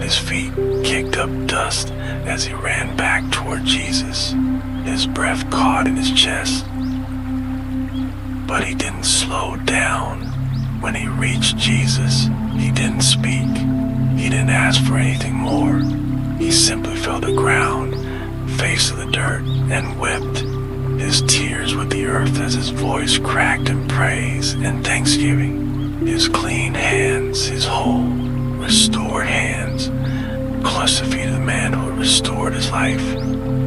His feet kicked up dust as he ran back toward Jesus. His breath caught in his chest. But he didn't slow down. When he reached Jesus, he didn't speak. He didn't ask for anything more. He simply fell to the ground, face to the dirt, and wept. His tears with the earth as his voice cracked in praise and thanksgiving. His clean hands, his whole, restored hands, clutched the feet of the man who had restored his life.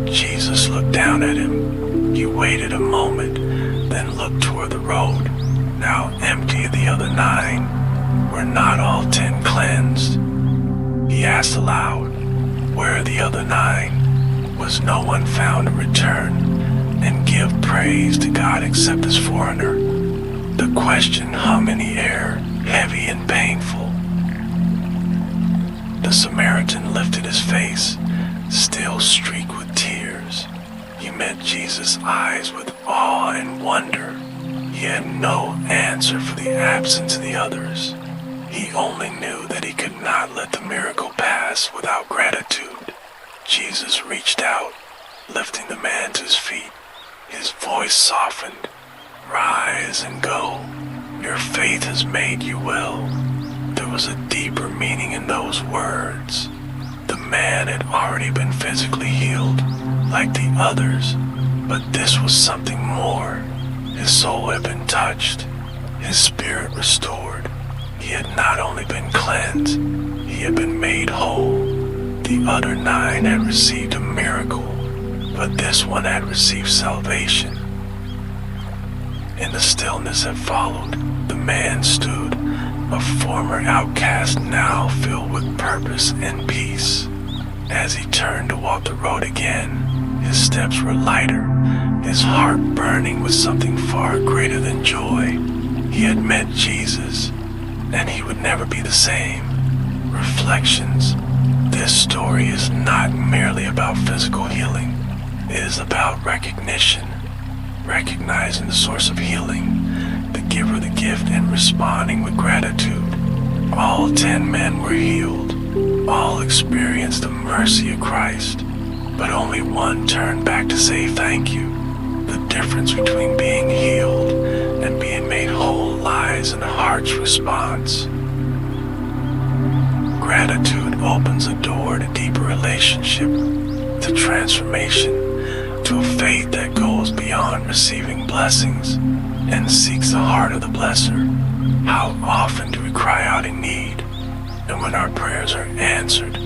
Jesus looked down at him. He waited a moment, then looked toward the road, now empty of the other 9. Were not all 10 cleansed? He asked aloud, "Where are the other 9? Was no one found to return and give praise to God except this foreigner?" The question hung in the air, heavy and painful. The Samaritan lifted his face, still streaked with tears. He met Jesus' eyes with awe and wonder. He had no answer for the absence of the others. He only knew that he could not let the miracle pass without gratitude. Jesus reached out, lifting the man to his feet. His voice softened. "Rise and go. Your faith has made you well." There was a deeper meaning in those words. The man had already been physically healed, like the others, but this was something more. His soul had been touched, his spirit restored. He had not only been cleansed, he had been made whole. The other 9 had received a miracle, but this one had received salvation. In the stillness that followed, the man stood, a former outcast now filled with purpose and peace. As he turned to walk the road again, his steps were lighter, his heart burning with something far greater than joy. He had met Jesus, and he would never be the same. Reflections. This story is not merely about physical healing. It is about recognition, recognizing the source of healing, the giver of the gift, and responding with gratitude. All 10 men were healed. All experienced the mercy of Christ, but only one turned back to say thank you. The difference between being healed and being made whole lies in the heart's response. Gratitude opens a door to deeper relationship, to transformation, to a faith that goes beyond receiving blessings and seeks the heart of the blesser. How often do we cry out in need, and when our prayers are answered,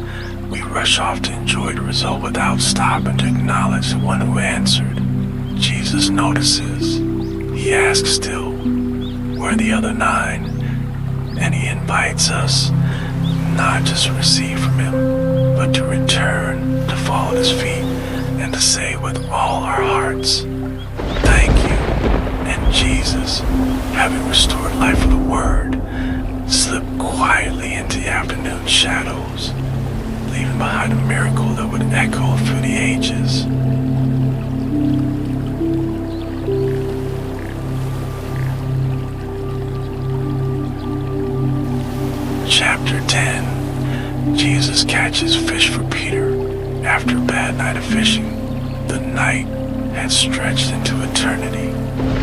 we rush off to enjoy the result without stopping to acknowledge the one who answered. Jesus notices. He asks still, "Where are the other 9? And he invites us not just to receive from him, but to return, to fall at his feet, and to say with all our hearts, "Thank you." And Jesus, having restored life with the word, slipped quietly into the afternoon shadows, leaving behind a miracle that would echo through the ages. Jesus catches fish for Peter after a bad night of fishing. The night had stretched into eternity.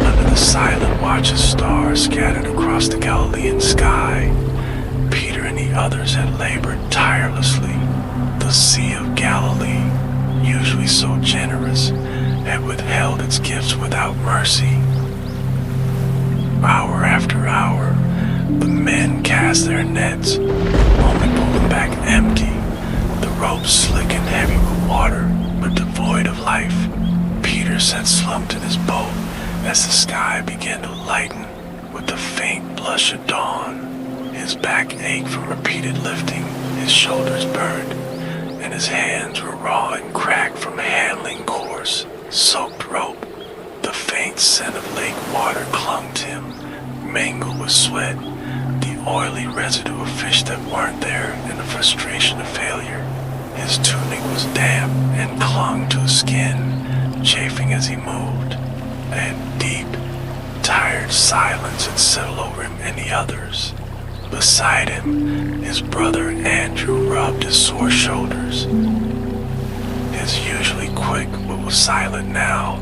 Under the silent watch of stars scattered across the Galilean sky, Peter and the others had labored tirelessly. The Sea of Galilee, usually so generous, had withheld its gifts without mercy. Hour after hour, the men cast their nets, only pulling back empty, the ropes slick and heavy with water, but devoid of life. Peter sat slumped in his boat as the sky began to lighten with the faint blush of dawn. His back ached from repeated lifting, his shoulders burned, and his hands were raw and cracked from handling coarse, soaked rope. The faint scent of lake water clung to him, mingled with sweat, the oily residue of fish that weren't there, and the frustration of failure. His tunic was damp and clung to his skin, chafing as he moved. A deep, tired silence had settled over him and the others. Beside him, his brother Andrew rubbed his sore shoulders. His usually quick but was silent now,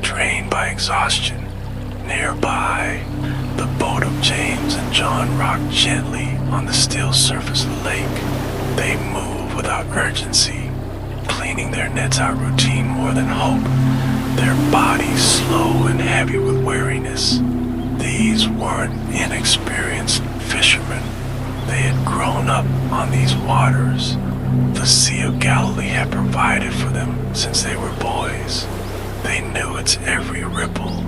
drained by exhaustion. Nearby, the boat of James and John rocked gently on the still surface of the lake. They moved without urgency, cleaning their nets out routine more than hope, their bodies slow and heavy with weariness. These weren't inexperienced fishermen. They had grown up on these waters. The Sea of Galilee had provided for them since they were boys. They knew its every ripple,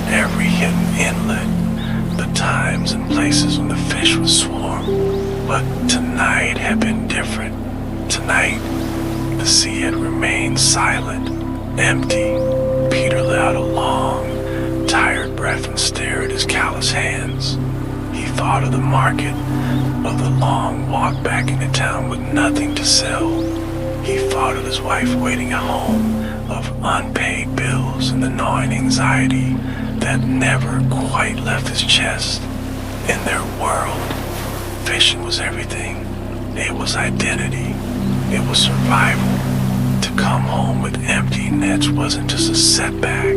every hidden inlet, the times and places when the fish would swarm. But tonight had been different. Tonight, the sea had remained silent, empty. Peter let out a long, tired breath and stared at his callous hands. He thought of the market, of the long walk back into town with nothing to sell. He thought of his wife waiting at home, of unpaid bills and the gnawing anxiety that never quite left his chest. In their world, fishing was everything. It was identity. It was survival. To come home with empty nets wasn't just a setback.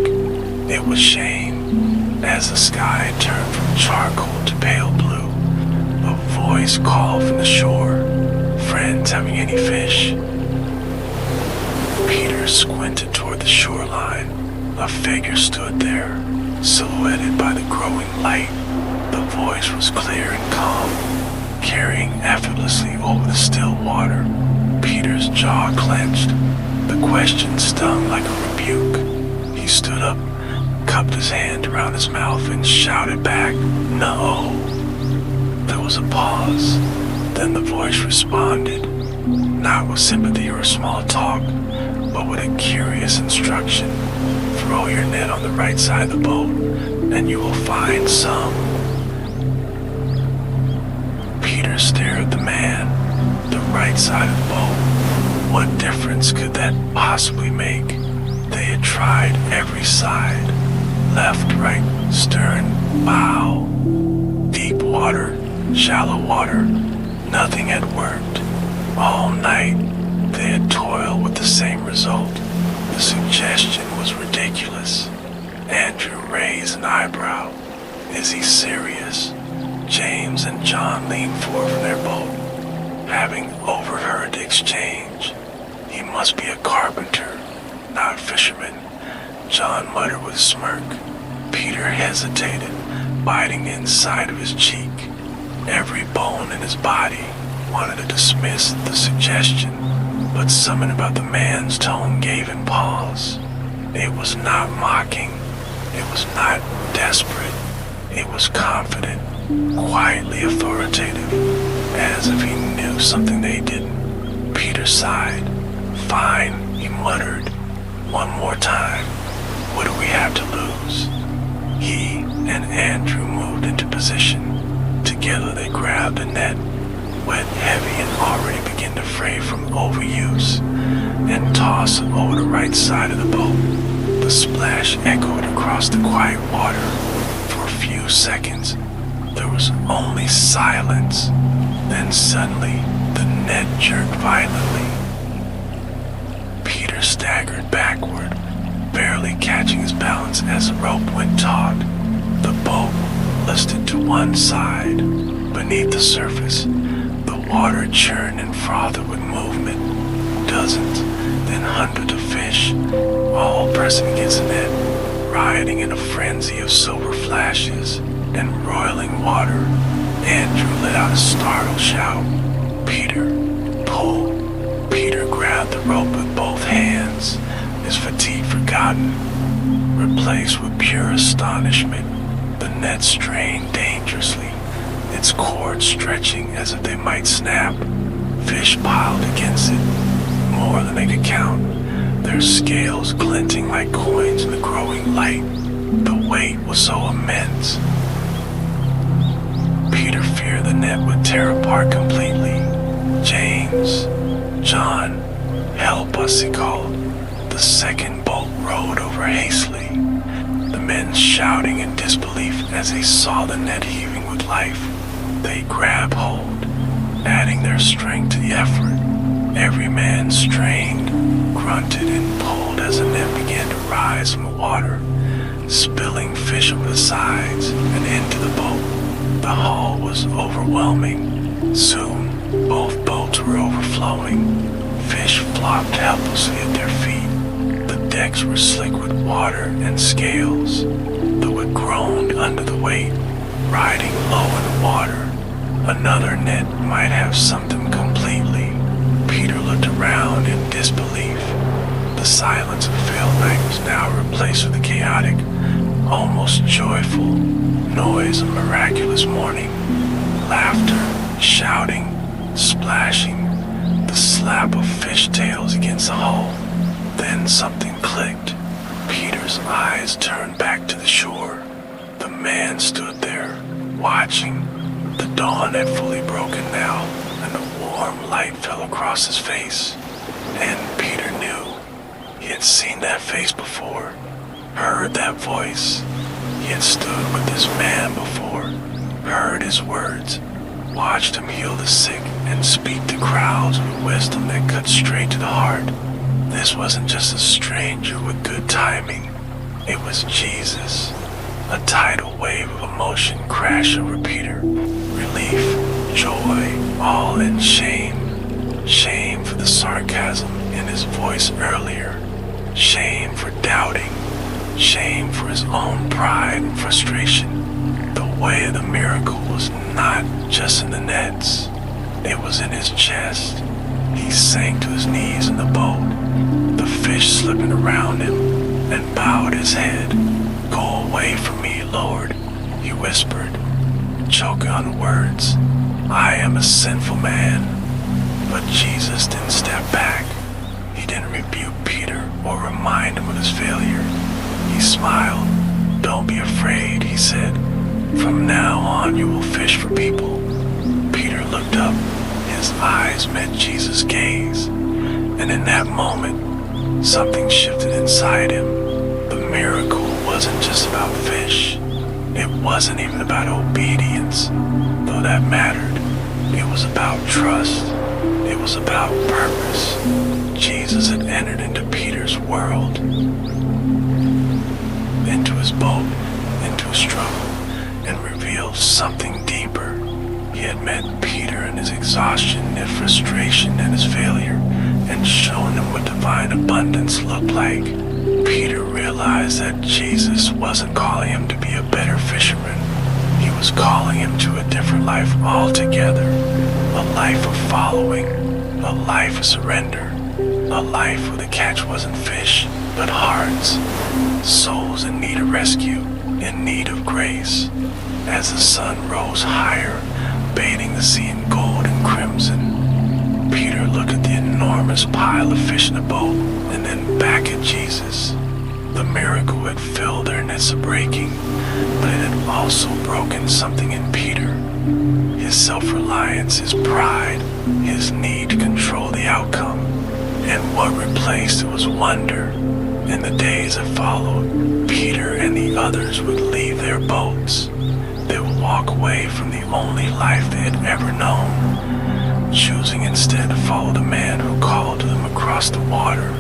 It was shame. As the sky turned from charcoal to pale blue, a voice called from the shore, "Friends having any fish?" Peter squinted toward the shoreline. A figure stood there, silhouetted by the growing light. The voice was clear and calm, carrying effortlessly over the still water. Peter's jaw clenched. The question stung like a rebuke. He stood up, cupped his hand around his mouth, and shouted back, "No." There was a pause. Then the voice responded, not with sympathy or small talk, but with a curious instruction. "Throw your net on the right side of the boat, and you will find some." Peter stared at the man. The right side of the boat. What difference could that possibly make? They had tried every side. Left, right, stern, bow. Deep water, shallow water. Nothing had worked. All night, they had toiled with the same result. The suggestion was ridiculous. Andrew raised an eyebrow. Is he serious? James and John leaned forward from their boat, having overheard the exchange. He must be a carpenter, not a fisherman, John muttered with a smirk. Peter hesitated, biting the inside of his cheek. Every bone in his body wanted to dismiss the suggestion, but something about the man's tone gave him pause. It was not mocking. It was not desperate. It was confident, quietly authoritative, as if he knew something they didn't. Peter sighed. "Fine," he muttered. "One more time. What do we have to lose?" He and Andrew moved into position. Together they grabbed a net, wet, heavy, and already began to fray from overuse, and tossed it over the right side of the boat. The splash echoed across the quiet water. For a few seconds, there was only silence. Then suddenly, the net jerked violently. Peter staggered backward, barely catching his balance as the rope went taut. The boat listed to one side. Beneath the surface, the water churned and frothed with movement. Dozens, then hundreds of fish, all pressing against the net, rioting in a frenzy of silver flashes and roiling water. Andrew let out a startled shout. Peter, pull. Peter grabbed the rope with both hands, his fatigue forgotten, replaced with pure astonishment. The net strained dangerously, its cords stretching as if they might snap. Fish piled against it, more than they could count, their scales glinting like coins in the growing light. The weight was so immense. Peter feared the net would tear apart completely. James, John, help us, he called. The second boat rowed over hastily, the men shouting in disbelief as they saw the net heaving with life. They grabbed hold, adding their strength to the effort. Every man strained, grunted, and pulled as the net began to rise from the water, spilling fish over the sides and into the boat. The haul was overwhelming. Soon, both boats were overflowing. Fish flopped helplessly at their feet. The decks were slick with water and scales. The wood groaned under the weight, riding low in the water. Another net might have sunk them completely. Peter looked around in disbelief. The silence of the veiled night was now replaced with a chaotic, almost joyful noise of miraculous morning. Laughter, shouting, splashing, the slap of fish tails against the hull. Then something clicked. Peter's eyes turned back to the shore. The man stood there, watching. The dawn had fully broken now, and a warm light fell across his face. And Peter knew. He had seen that face before, heard that voice. He had stood with this man before, heard his words, watched him heal the sick and speak to crowds with wisdom that cut straight to the heart. This wasn't just a stranger with good timing. It was Jesus. A tidal wave of emotion crashed over Peter. Relief, joy, all in shame. Shame for the sarcasm in his voice earlier. Shame for doubting. Shame for his own pride and frustration. The way of the miracle was not just in the nets. It was in his chest. He sank to his knees in the boat, the fish slipping around him, and bowed his head. "Go away from me, Lord," he whispered, choking on words. "I am a sinful man." But Jesus didn't step back. He didn't rebuke Peter or remind him of his failure. He smiled. "Don't be afraid," he said. "From now on you will fish for people." Peter looked up. His eyes met Jesus' gaze. And in that moment, something shifted inside him. The miracle wasn't just about fish. It wasn't even about obedience, though that mattered. It was about trust. It was about purpose. Jesus had entered into Peter's world, into his boat, into his struggle, and revealed something deeper. He had met Peter in his exhaustion and frustration and his failure, and shown him what divine abundance looked like. Peter realized that Jesus wasn't calling him to be a better fisherman. He was calling him to a different life altogether. A life of following, a life of surrender, a life where the catch wasn't fish, but hearts, souls in need of rescue, in need of grace. As the sun rose higher, bathing the sea in gold and crimson, Peter looked at the enormous pile of fish in the boat, and then back at Jesus. The miracle had filled their nets of breaking, but it had also broken something in Peter. His self-reliance, his pride, his need to control the outcome. And what replaced it was wonder. In the days that followed, Peter and the others would leave their boats. They would walk away from the only life they had ever known, choosing instead to follow the man who called to them across the water.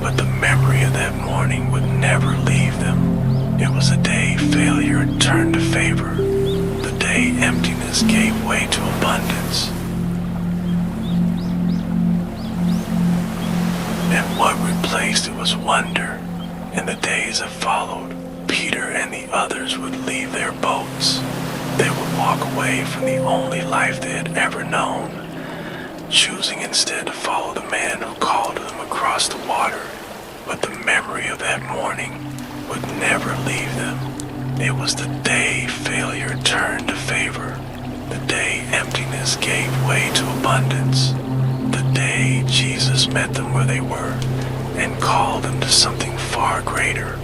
But the memory of that morning would never leave them. It was a day failure turned to favor, the day emptiness gave way to abundance. And what replaced it was wonder. In the days that followed, Peter and the others would leave their boats. They would walk away from the only life they had ever known, choosing instead to follow the man who called to them across the water. But the memory of that morning would never leave them. It was the day failure turned to favor, the day emptiness gave way to abundance, the day Jesus met them where they were and called them to something far greater.